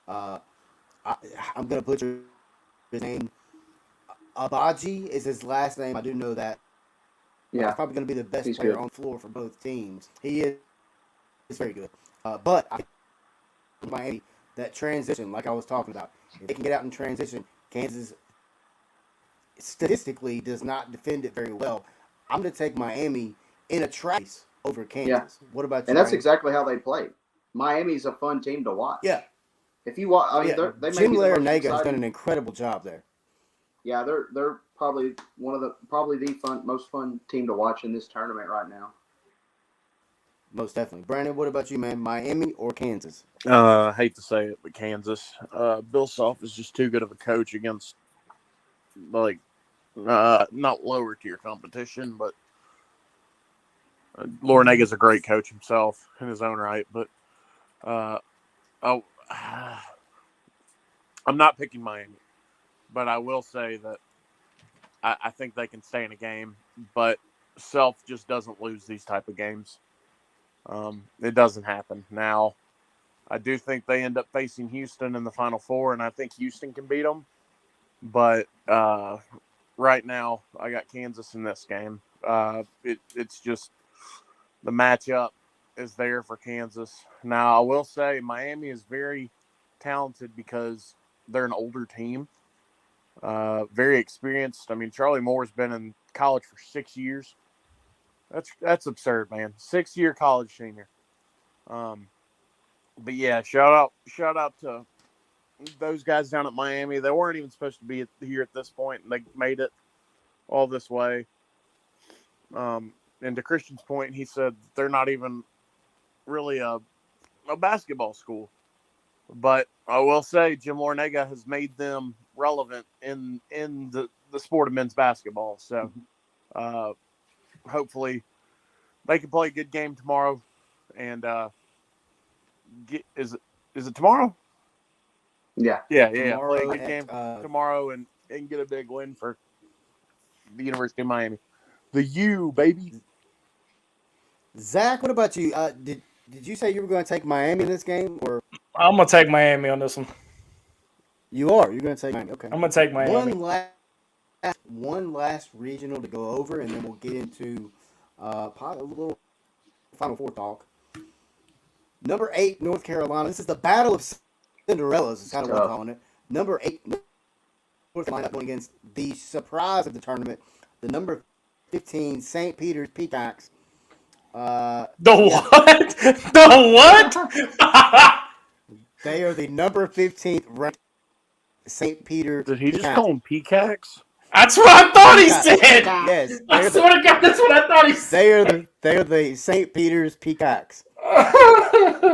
Uh, I'm going to butcher his name. Abaji is his last name. I do know that. Yeah, He's probably going to be the best he's player good. on the floor for both teams. He is very good. But I think Miami, that transition, like I was talking about, if they can get out in transition, Kansas statistically does not defend it very well. I'm going to take Miami in a trace over Yeah, Kansas. What about you, and that's Brandon? exactly how they play. Miami's a fun team to watch. Yeah. If you watch, I mean, Yeah, they may Jim be the most Larinaga has done exciting. an incredible job there. Yeah, they're probably the most fun team to watch in this tournament right now. Most definitely. Brandon, what about you, man? Miami or Kansas? I hate to say it, but Kansas. Bill Self is just too good of a coach against like not lower tier competition, but Laurinaiga's a great coach himself in his own right. But uh, oh, I'm not picking Miami, but I will say that I think they can stay in a game. But Self just doesn't lose these type of games. It doesn't happen. Now, I do think they end up facing Houston in the Final Four, and I think Houston can beat them. But right now, I got Kansas in this game. It's just the matchup is there for Kansas. Now, I will say Miami is very talented because they're an older team, very experienced. I mean, Charlie Moore's been in college for 6 years. That's absurd, man. 6-year college senior. But yeah, shout out to those guys down at Miami. They weren't even supposed to be here at this point, and they made it all this way. And to Christian's point, he said they're not even really a basketball school. But I will say Jim Larinaga has made them relevant in the sport of men's basketball. So hopefully they can play a good game tomorrow. And is it tomorrow? Yeah. Yeah. Play a Tomorrow good game tomorrow and get a big win for the University of Miami. The U, baby. Zach, what about you? Did you say you were going to take Miami in this game, or I'm gonna take Miami on this one. you are? You're going to take Miami. Okay. I'm gonna take Miami. One last regional to go over, and then we'll get into probably a little Final Four talk. Number 8, North Carolina. This is the Battle of Cinderellas, is kind of what I'm calling it. Number 8, North Carolina going against the surprise of the tournament, the number 15 St. Peter's Peacocks. The what? The what? They are the number 15th ranked St. Peter. Did he just call them peacocks? That's what I thought he said. Yes, I swear to God, that's what I thought he said. they are the St. Peter's Peacocks.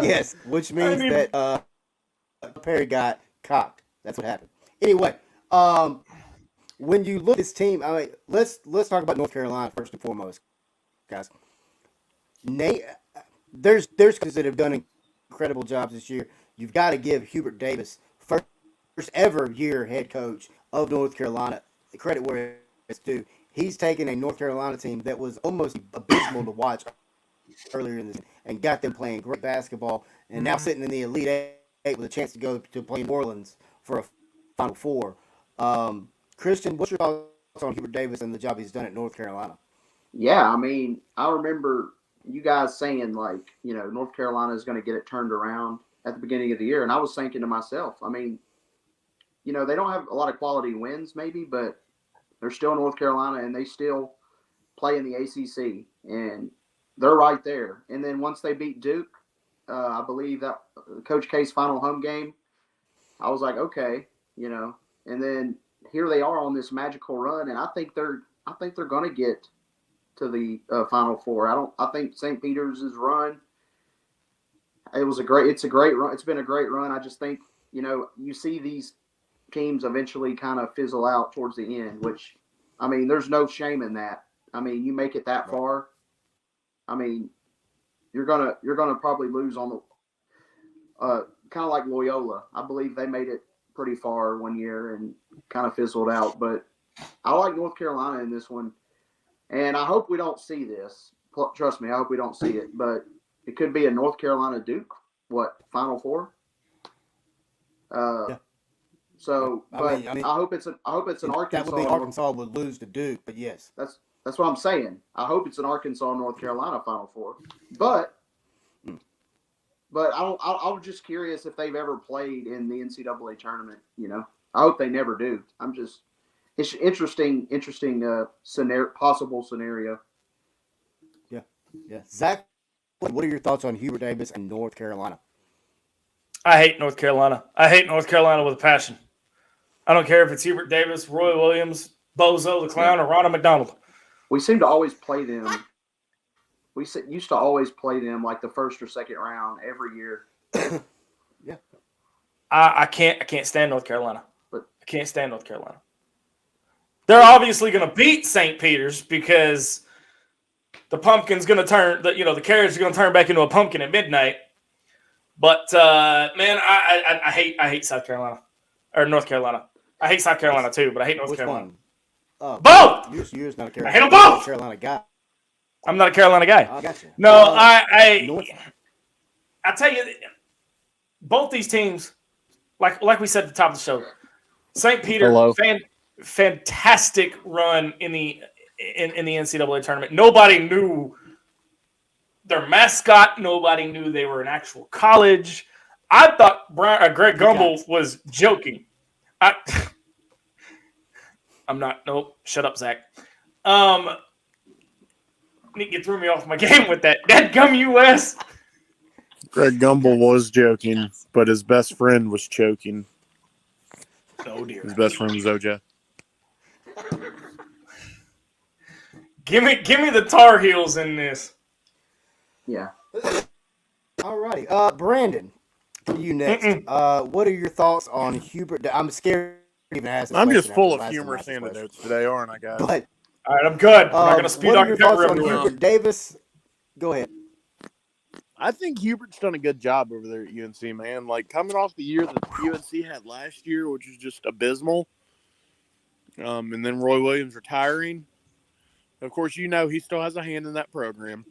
Yes, which means that Perry got cocked. That's what happened. Anyway, when you look at this team, I mean, let's talk about North Carolina first and foremost, guys. There's coaches that have done incredible jobs this year. You've got to give Hubert Davis, first ever year head coach of North Carolina, the credit where it's due. He's taken a North Carolina team that was almost abysmal to watch earlier in this and got them playing great basketball, and now sitting in the Elite Eight with a chance to go to play New Orleans for a Final Four. Christian, what's your thoughts on Hubert Davis and the job he's done at North Carolina? Yeah, I mean, I remember you guys saying, like, North Carolina is going to get it turned around. at the beginning of the year, and I was thinking to myself, I mean, you know, they don't have a lot of quality wins, maybe, but they're still North Carolina, and they still play in the ACC, and they're right there. And then once they beat Duke, I believe that Coach K's final home game, I was like, okay, you know. And then here they are on this magical run, and I think they're going to get to the Final Four. I think St. Peter's run. It's a great run. It's been a great run. I just think, you know, you see these teams eventually kind of fizzle out towards the end, which, I mean, there's no shame in that. I mean, you make it that far, I mean, you're gonna probably lose on the kind of like Loyola. I believe they made it pretty far one year and kind of fizzled out. But I like North Carolina in this one, and I hope we don't see this. Trust me, I hope we don't see it. But it could be a North Carolina Duke Final Four. Yeah. So, but I hope it's an Arkansas. That would be Arkansas would lose to Duke, but yes, that's what I'm saying. I hope it's an Arkansas North Carolina Final Four. But I was just curious if they've ever played in the NCAA tournament. You know, I hope they never do. It's interesting possible scenario. Yeah. Zach, what are your thoughts on Hubert Davis and North Carolina? I hate North Carolina. I hate North Carolina with a passion. I don't care if it's Hubert Davis, Roy Williams, Bozo the Clown, or Ronald McDonald. We seem to always play them. We used to always play them like the first or second round every year. Yeah. I can't stand North Carolina. I can't stand North Carolina. They're obviously going to beat St. Peter's because the pumpkin's going to turn. The carriage is going to turn back into a pumpkin at midnight. But man, I hate South Carolina or North Carolina. I hate South Carolina too, but I hate North Carolina. Both. You're not a Carolina. I hate them both. Carolina guy. I'm not a Carolina guy. I got you. No, I tell you, both these teams, like we said at the top of the show, St. Peter, fantastic run in the NCAA tournament. Nobody knew their mascot. Nobody knew they were an actual college. I thought Greg Gumbel was joking. I'm not. Nope. Shut up, Zach. You threw me off my game with that. Dadgum US. Greg Gumbel was joking, but his best friend was choking. Oh dear. His best friend was OJ. Give me the Tar Heels in this. Yeah. All righty. Brandon, you next. What are your thoughts on Hubert? I'm scared to even ask this I'm question just full of after humorous last question. anecdotes today, aren't I, guys? But All right, I'm good. I'm not going to spew what are your Dr. thoughts Pepper on everywhere. Hubert Davis? Go ahead. I think Hubert's done a good job over there at UNC, man. Like, coming off the year that UNC had last year, which was just abysmal, and then Roy Williams retiring. Of course, you know he still has a hand in that program.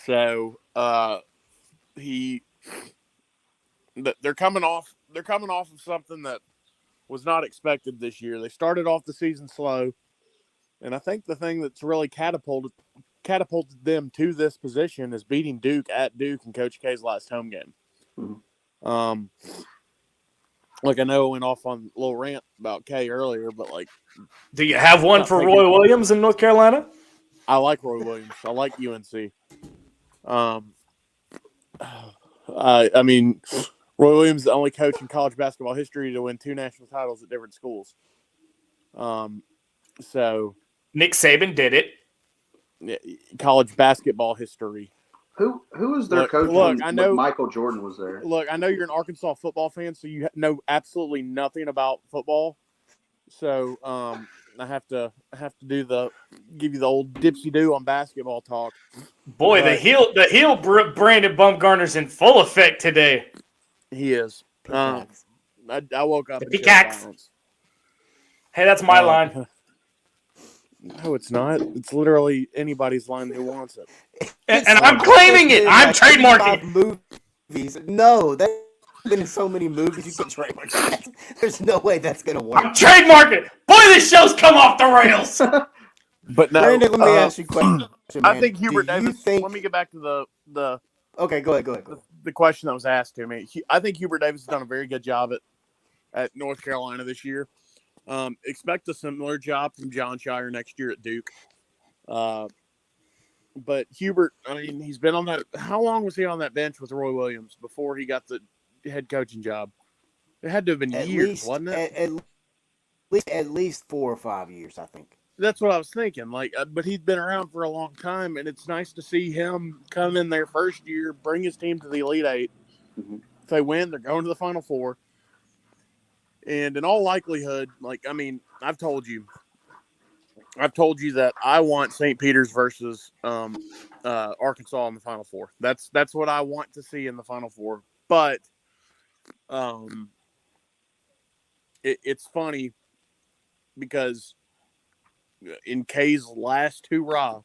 So, they're coming off of something that was not expected this year. They started off the season slow, and I think the thing that's really catapulted them to this position is beating Duke at Duke in Coach K's last home game. Mm-hmm. Like, I know I went off on a little rant about K earlier, but like, Do you have one for Roy Williams in North Carolina? I like Roy Williams. I like UNC. I mean, Roy Williams is the only coach in college basketball history to win 2 national titles at different schools. So Nick Saban did it. College basketball history. Who was their coach when Michael Jordan was there? Look, I know you're an Arkansas football fan, so you know absolutely nothing about football. So I have to give you the old dipsy do on basketball talk. Boy, the heel Brandon Bumgarner's in full effect today. He is. I woke up. The Peacocks. Hey, that's my line. No, it's not. It's literally anybody's line who wants it. And I'm claiming it. I'm trademarking. Movies. No, there's been so many movies you can trademark that. There's no way that's gonna work. I'm trademarking. Boy, this show's come off the rails. But no, Brandon, let me ask you a question. I think Hubert Davis. Let me get back to the. Okay, go ahead. the question that was asked to me. I think Hubert Davis has done a very good job at North Carolina this year. Expect a similar job from John Shire next year at Duke. But Hubert, I mean, he's been on that. How long was he on that bench with Roy Williams before he got the head coaching job? It had to have been years, wasn't it? At least 4 or 5 years, I think. That's what I was thinking. But he's been around for a long time, and it's nice to see him come in their first year, bring his team to the Elite Eight. Mm-hmm. If they win, they're going to the Final Four. And in all likelihood, I've told you that I want St. Peter's versus Arkansas in the Final Four. That's what I want to see in the Final Four. But it's funny because in K's last hurrah,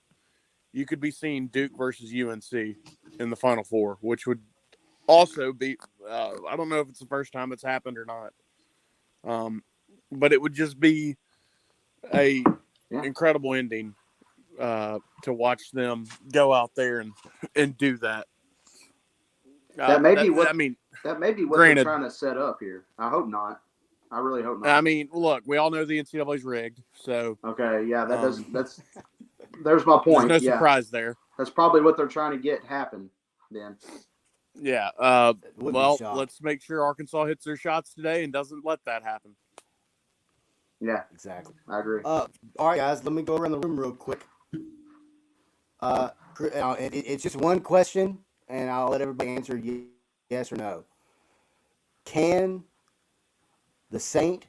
you could be seeing Duke versus UNC in the Final Four, which would also be I don't know if it's the first time it's happened or not. But it would just be a incredible ending to watch them go out there and do that. That may be what granted, they're trying to set up here. I hope not. I really hope not. I mean, look, we all know the NCAA is rigged, so okay, yeah, that's there's my point. There's no surprise there. That's probably what they're trying to get happen then. Yeah. Well, let's make sure Arkansas hits their shots today and doesn't let that happen. Yeah, exactly. I agree. All right, guys, let me go around the room real quick. It's just one question, and I'll let everybody answer yes or no. Can the St.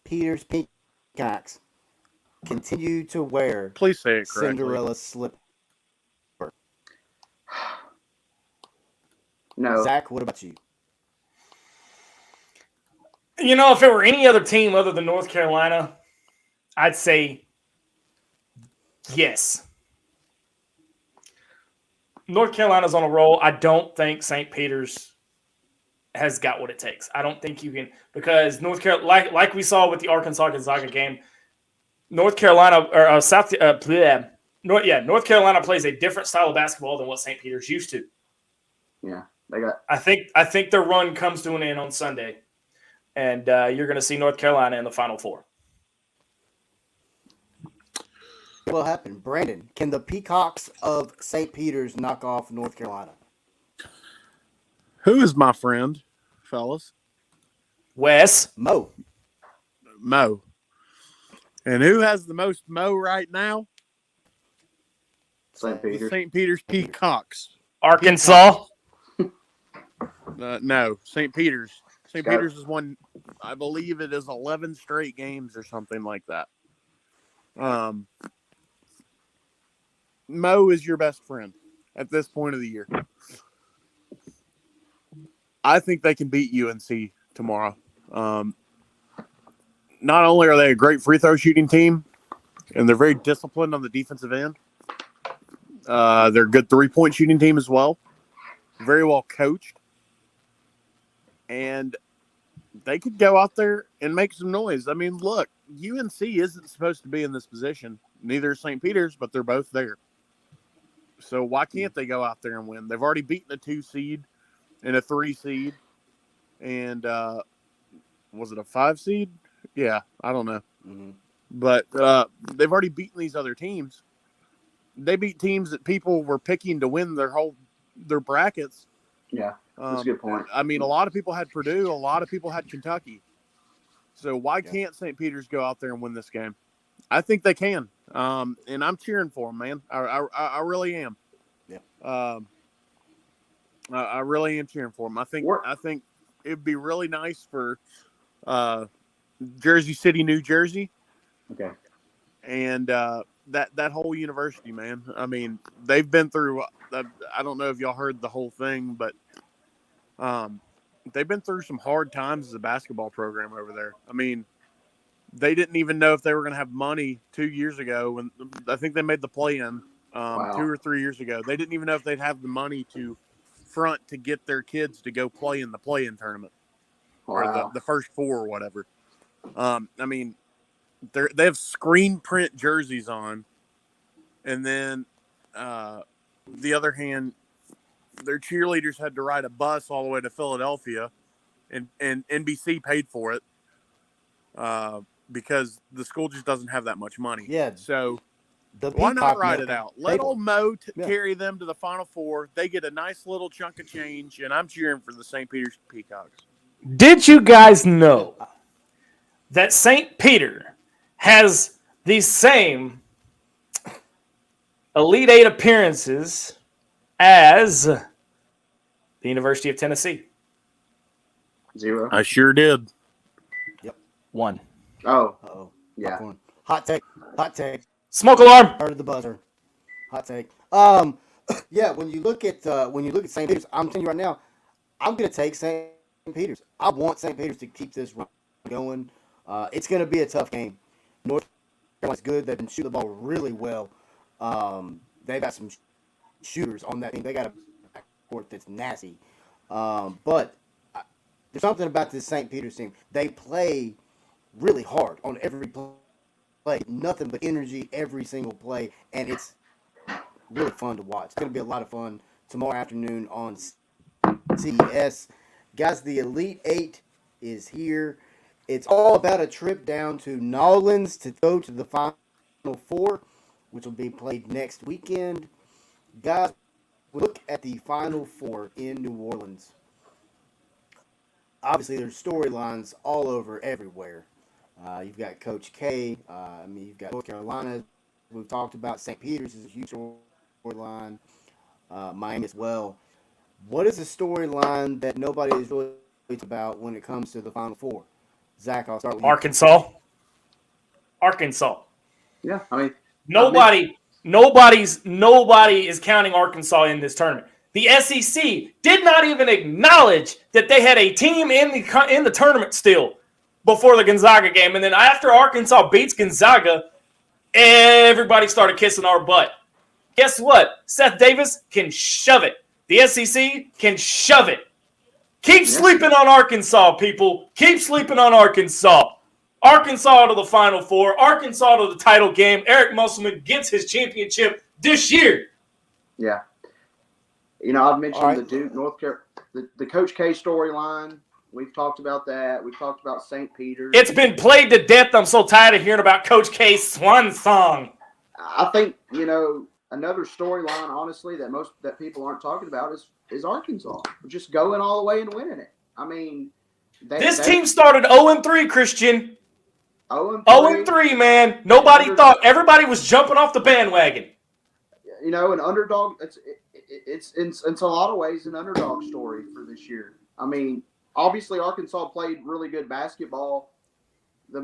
Peter's Peacocks continue to wear Please say it correctly. Cinderella slipper? No. Zach, what about you? You know, if it were any other team other than North Carolina, I'd say yes. North Carolina's on a roll. I don't think St. Peter's has got what it takes. I don't think you can, because North Carolina, like we saw with the Arkansas Gonzaga game, North Carolina North Carolina plays a different style of basketball than what St. Peter's used to. Yeah, they got. I think their run comes to an end on Sunday, and you're going to see North Carolina in the Final Four. What will happen, Brandon? Can the Peacocks of St. Peter's knock off North Carolina? Who is my friend, fellas? Wes. Mo. And who has the most Mo right now? St. Peter's. St. Peter's Peacocks. Arkansas. No, St. Peter's. St. Peter's has won, I believe it is 11 straight games or something like that. Mo is your best friend at this point of the year. I think they can beat UNC tomorrow. Not only are they a great free throw shooting team, and they're very disciplined on the defensive end, they're a good 3-point shooting team as well. Very well coached. And they could go out there and make some noise. I mean, look, UNC isn't supposed to be in this position. Neither is St. Peter's, but they're both there. So why can't they go out there and win? They've already beaten a 2 seed and a 3 seed. And was it a 5 seed? Yeah, I don't know. Mm-hmm. But they've already beaten these other teams. They beat teams that people were picking to win their brackets. Yeah, that's a good point. I mean, a lot of people had Purdue. A lot of people had Kentucky. So why can't St. Peter's go out there and win this game? I think they can. And I'm cheering for them, man. I really am. Yeah. I really am cheering for them. I think it'd be really nice for Jersey City, New Jersey. Okay. And that whole university, man. I mean, they've been through. I don't know if y'all heard the whole thing, but they've been through some hard times as a basketball program over there. I mean, they didn't even know if they were going to have money 2 years ago. When I think they made the play-in 2 or 3 years ago, they didn't even know if they'd have the money to front to get their kids to go play in the play-in tournament or the first 4 or whatever. I mean, they have screen print jerseys on, and then the other hand, their cheerleaders had to ride a bus all the way to Philadelphia, and NBC paid for it because the school just doesn't have that much money. Yeah. So The why not Peacock ride it Network out? Let paid for old it. Mo Yeah. carry them to the Final Four. They get a nice little chunk of change, and I'm cheering for the St. Peter's Peacocks. Did you guys know that St. Peter has the same Elite Eight appearances as the University of Tennessee? 0. I sure did. 1. Oh, Uh-oh. yeah. Popcorn. Hot take. Hot take. Smoke alarm. Heard the buzzer. Hot take. Yeah. When you look at St. Peter's, I'm telling you right now, I'm gonna take St. Peter's. I want St. Peter's to keep this run going. It's gonna be a tough game. North Carolina's good. They've been shooting the ball really well. They've got some shooters on that team. They got a backcourt that's nasty. But there's something about this St. Peter's team. They play really hard on every play. Nothing but energy every single play, and it's really fun to watch. It's going to be a lot of fun tomorrow afternoon on CES. Guys, the Elite Eight is here. It's all about a trip down to New Orleans to go to the Final Four, which will be played next weekend. Guys, look at the Final Four in New Orleans. Obviously, there's storylines all over everywhere. You've got Coach K. You've got North Carolina. We've talked about St. Peter's is a huge storyline. Miami as well. What is a storyline that nobody is really talking about when it comes to the Final Four? Zach, I'll start with you. Arkansas. Yeah, I mean, Nobody is counting Arkansas in this tournament. The SEC did not even acknowledge that they had a team in the tournament still before the Gonzaga game. And then after Arkansas beats Gonzaga, everybody started kissing our butt. Guess what? Seth Davis can shove it. The SEC can shove it. Keep sleeping on Arkansas, people. Keep sleeping on Arkansas. Arkansas to the Final Four. Arkansas to the title game. Eric Musselman gets his championship this year. yeah. You know, I've mentioned All right. the Duke, North Carolina, the Coach K storyline. We've talked about that. We've talked about St. Peter's. It's been played to death. I'm so tired of hearing about Coach K's swan song. I think, you know, another storyline, honestly, that people aren't talking about is Arkansas. Just going all the way and winning it. I mean, This team started 0-3, Christian. 0-3. 0-3, man. Nobody thought. Everybody was jumping off the bandwagon. You know, an underdog. It's in a lot of ways an underdog story for this year. I mean, obviously Arkansas played really good basketball the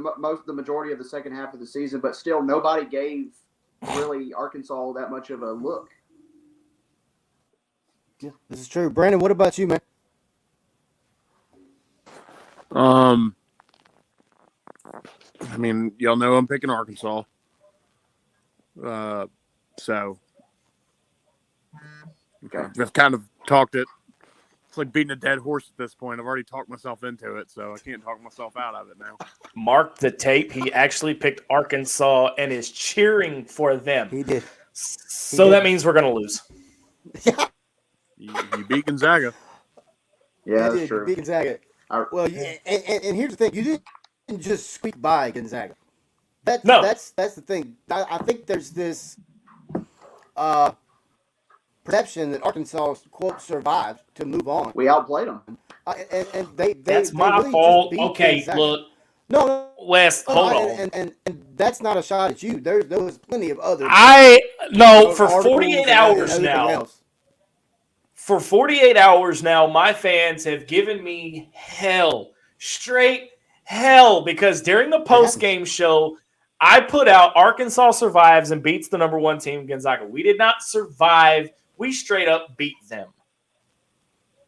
majority of the second half of the season, but still nobody gave really Arkansas that much of a look. Yeah, this is true. Brandon, what about you, man? I mean, y'all know I'm picking Arkansas. So Okay. I've kind of talked it. It's like beating a dead horse at this point. I've already talked myself into it, so I can't talk myself out of it now. Mark the tape. He actually picked Arkansas and is cheering for them. He did. So that means we're going to lose. You beat Gonzaga. Yeah, He that's did. true. Beat Gonzaga. Well, and here's the thing: you didn't just squeak by Gonzaga. That's the thing. I think there's this perception that Arkansas quote survived to move on. We outplayed them. And they That's they my really fault. just beat Okay, Gonzaga. look, No, Wes, hold on. and that's not a shot at you. There was plenty of other. For articles 48 and hours everything now. else. For 48 hours now, my fans have given me hell. Straight hell. Because during the post-game show, I put out Arkansas survives and beats the number one team, Gonzaga. We did not survive. We straight up beat them.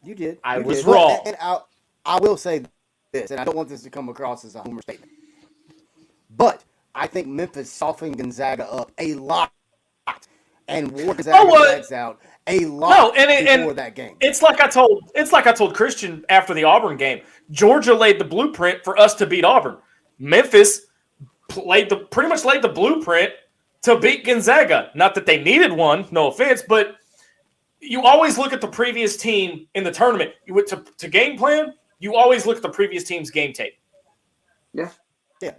You did. I You was did. wrong. And I will say this, and I don't want this to come across as a homer statement, but I think Memphis softened Gonzaga up a lot and wore Gonzaga's legs out a lot before that game. It's like I told Christian after the Auburn game. Georgia laid the blueprint for us to beat Auburn. Memphis pretty much laid the blueprint to beat Gonzaga. Not that they needed one, no offense, but you always look at the previous team in the tournament. You went to game plan. You always look at the previous team's game tape. Yeah. Yeah.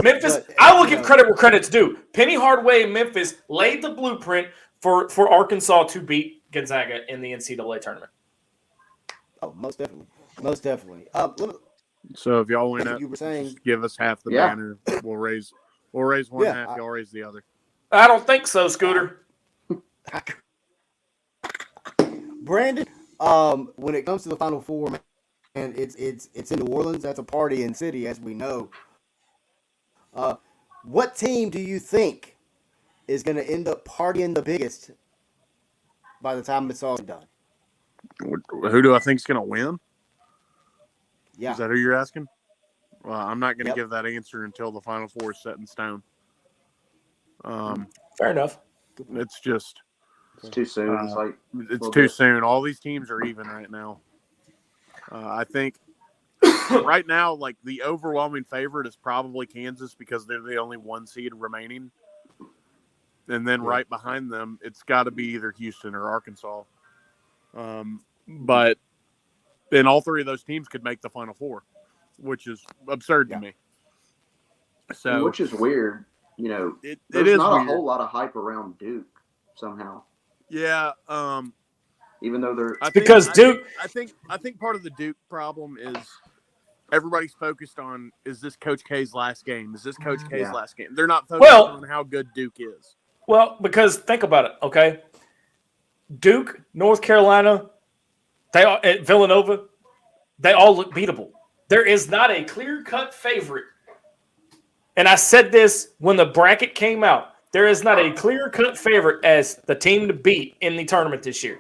Memphis, But, I will give credit where credit's due. Penny Hardaway and Memphis laid the blueprint for Arkansas to beat Gonzaga in the NCAA tournament. Oh, most definitely. So if y'all win it, you were saying, just give us half the Yeah. banner. We'll raise one half. Y'all raise the other. I don't think so, Scooter. Brandon, when it comes to the Final Four, man, it's in New Orleans. That's a party in city, as we know. What team do you think is going to end up partying the biggest by the time it's all done? Who do I think is going to win? Yeah. Is that who you're asking? Well, I'm not going to Yep. give that answer until the Final Four is set in stone. Fair enough. It's just It's too soon. it's too soon. All these teams are even right now. I think right now, like the overwhelming favorite is probably Kansas because they're the only one seed remaining. And then right behind them, it's got to be either Houston or Arkansas. But then all three of those teams could make the Final Four, which is absurd to me. So, which is weird. You know, it there's is not weird. a whole lot of hype around Duke somehow. Yeah. Even though they're I think part of the Duke problem is everybody's focused on, is this Coach K's last game? Is this Coach K's last game? They're not focused on how good Duke is. Well, because think about it, okay? Duke, North Carolina, at Villanova, they all look beatable. There is not a clear-cut favorite. And I said this when the bracket came out. There is not a clear-cut favorite as the team to beat in the tournament this year.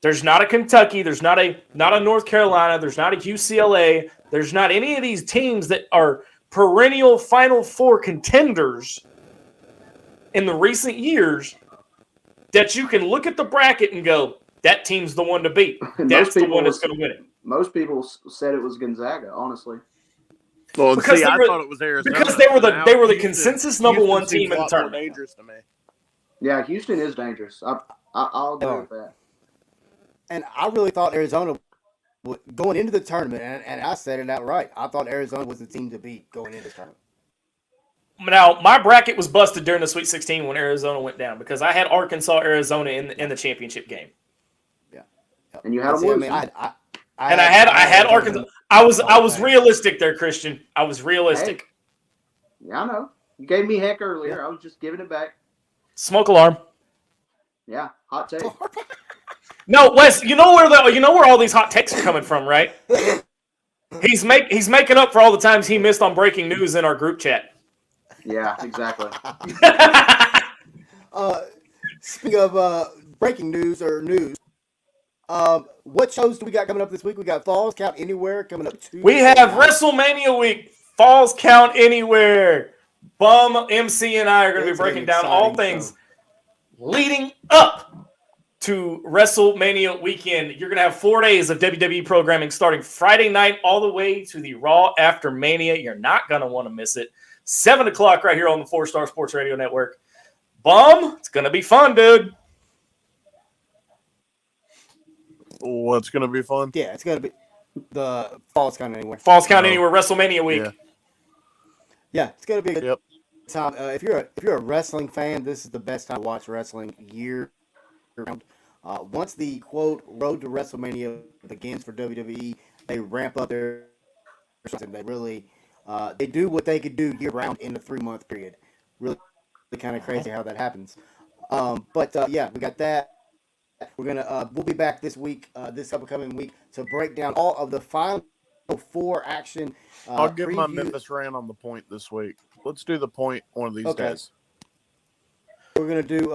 There's not a Kentucky. There's not a North Carolina. There's not a UCLA. There's not any of these teams that are perennial Final Four contenders in the recent years that you can look at the bracket and go, that team's the one to beat. That's the one that's going to win it. Most people said it was Gonzaga, honestly. Well, I thought it was Arizona. Because they were the consensus number one team in the tournament. Dangerous to me. Yeah, Houston is dangerous. I'll agree with that. And I really thought Arizona, going into the tournament, and I said it outright, I thought Arizona was the team to beat going into the tournament. Now, my bracket was busted during the Sweet 16 when Arizona went down because I had Arkansas, Arizona in the championship game. Yeah. And you had a I I had Arkansas. I was realistic there, Christian. I was realistic. Hey, yeah, I know. You gave me heck earlier. I was just giving it back. Smoke alarm. Yeah, hot take. No, Wes, you know where all these hot takes are coming from, right? He's making up for all the times he missed on breaking news in our group chat. Yeah, exactly. Speaking of breaking news or news, what shows do we got coming up this week? We got Falls Count Anywhere coming up Tuesday. We have WrestleMania week. Falls Count Anywhere. Bum, MC, and I are going to be breaking down all things leading up to WrestleMania weekend. You're going to have 4 days of WWE programming starting Friday night all the way to the Raw after Mania. You're not going to want to miss it. 7 o'clock right here on the 4 Star Sports Radio Network. Bum, it's going to be fun, dude. What's going to be fun? Yeah, it's going to be the Falls Count Anywhere. Falls Count Anywhere WrestleMania week. Yeah, it's going to be a Yep. time. If you're a wrestling fan, this is the best time to watch wrestling year round. Once the quote road to WrestleMania begins for WWE, they ramp up their and they really they do what they could do year round in a 3-month period. Really kind of crazy how that happens. But yeah, we got that. We'll be back this week, this upcoming week, to break down all of the Final Four action. I'll give my preview. Memphis rant on the point this week. Let's do the point one of these days. We're gonna do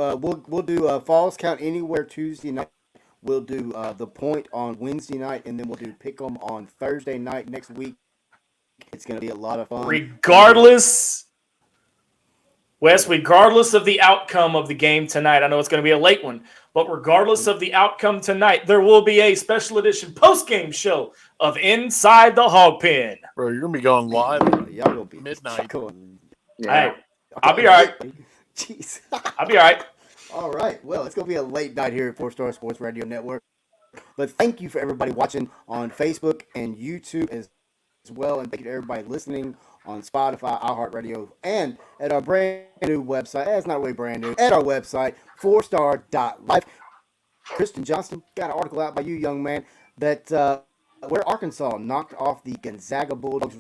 we'll do Falls Count Anywhere Tuesday night. We'll do the point on Wednesday night, and then we'll do Pick'em on Thursday night next week. It's gonna be a lot of fun. Regardless of the outcome of the game tonight, I know it's going to be a late one, but regardless of the outcome tonight, there will be a special edition post-game show of Inside the Hog Pen. Bro, you're going to be going live Y'all gonna be midnight. going. Yeah. Hey, I'll be all right. Jeez. I'll be all right. All right. Well, it's going to be a late night here at Four Star Sports Radio Network. But thank you for everybody watching on Facebook and YouTube as well. And thank you to everybody listening on Spotify, iHeartRadio, and at our brand new website. It's not really brand new. At our website, fourstar.life. Kristen Johnston got an article out by you, young man, that where Arkansas knocked off the Gonzaga Bulldogs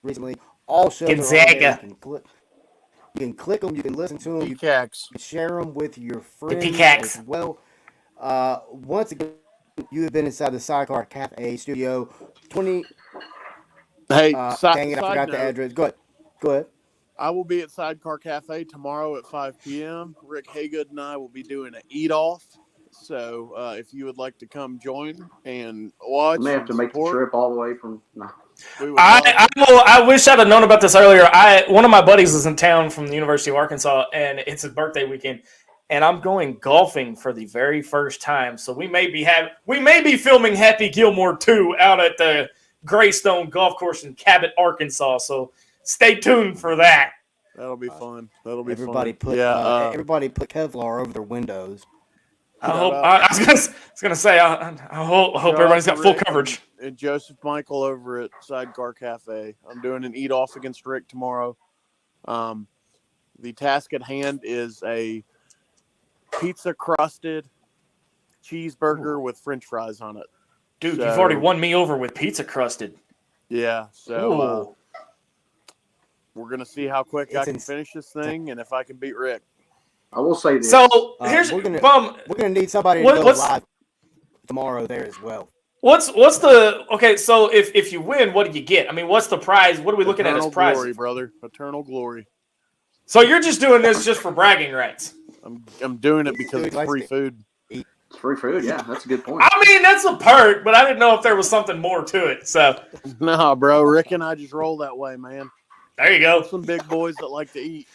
recently. All shows are on there. Gonzaga. You can click them. You can listen to them. You Peacocks. can share them with your friends Peacocks. as well. Once again, you have been inside the Sidecar Cafe studio. 20. Hey, Dang it, I side forgot the note, address. Go ahead. I will be at Sidecar Cafe tomorrow at 5 p.m. Rick Haygood and I will be doing an eat-off. So if you would like to come join and watch, I may have to make the trip all the way from. No. I wish I'd have known about this earlier. One of my buddies is in town from the University of Arkansas, and it's his birthday weekend, and I'm going golfing for the very first time. So we may be filming Happy Gilmore 2 out at the Greystone Golf Course in Cabot, Arkansas. So stay tuned for that. That'll be fun. That'll be Everybody fun. put everybody put Kevlar over their windows. I was gonna say I hope everybody's got full coverage. And Joseph Michael over at Sidecar Cafe. I'm doing an eat off against Rick tomorrow. The task at hand is a pizza crusted cheeseburger with French fries on it. Dude, you've already won me over with pizza crusted. Yeah, so we're gonna see how quick I can finish this thing and if I can beat Rick. I will say this. So here's we're gonna need somebody to go live tomorrow there as well. What's the okay? So if you win, what do you get? I mean, what's the prize? What are we looking at as prize? Eternal glory, brother. Eternal glory. So you're just doing this just for bragging rights? I'm doing it because it's free food. It's free food. Yeah, that's a good point. I mean, that's a perk, but I didn't know if there was something more to it. So no, bro. Rick and I just roll that way, man. There you go. Some big boys that like to eat.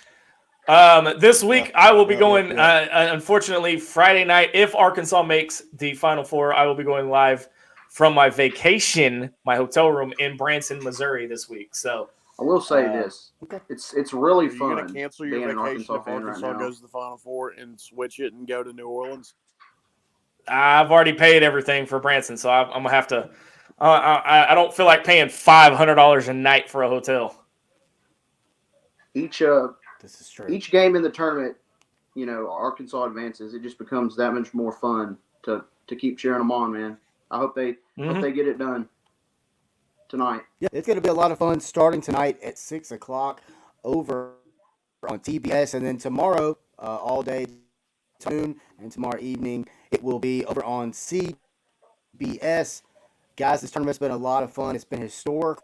This week I will be going. Unfortunately, Friday night, if Arkansas makes the Final Four, I will be going live from my vacation, my hotel room in Branson, Missouri this week. So I will say this: it's really fun. You're gonna cancel your vacation if Arkansas goes to the Final Four and switch it and go to New Orleans? I've already paid everything for Branson, so I'm gonna have to. I don't feel like paying $500 a night for a hotel. This is true. Each game in the tournament, Arkansas advances. It just becomes that much more fun to keep cheering them on, man. I hope they get it done tonight. Yeah, it's going to be a lot of fun starting tonight at 6 o'clock over on TBS, and then tomorrow all day noon, and tomorrow evening it will be over on CBS. Guys, this tournament's been a lot of fun. It's been historical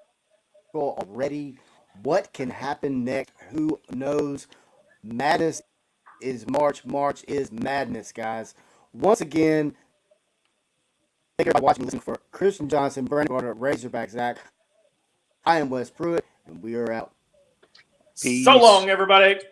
already. What can happen next? Who knows? Madness is March. March is madness, guys. Once again, thank you for watching and listening. For Kristen Johnson, Brandon Gardner, Razorback Zach, I am Wes Pruitt, and we are out. Peace. So long, everybody.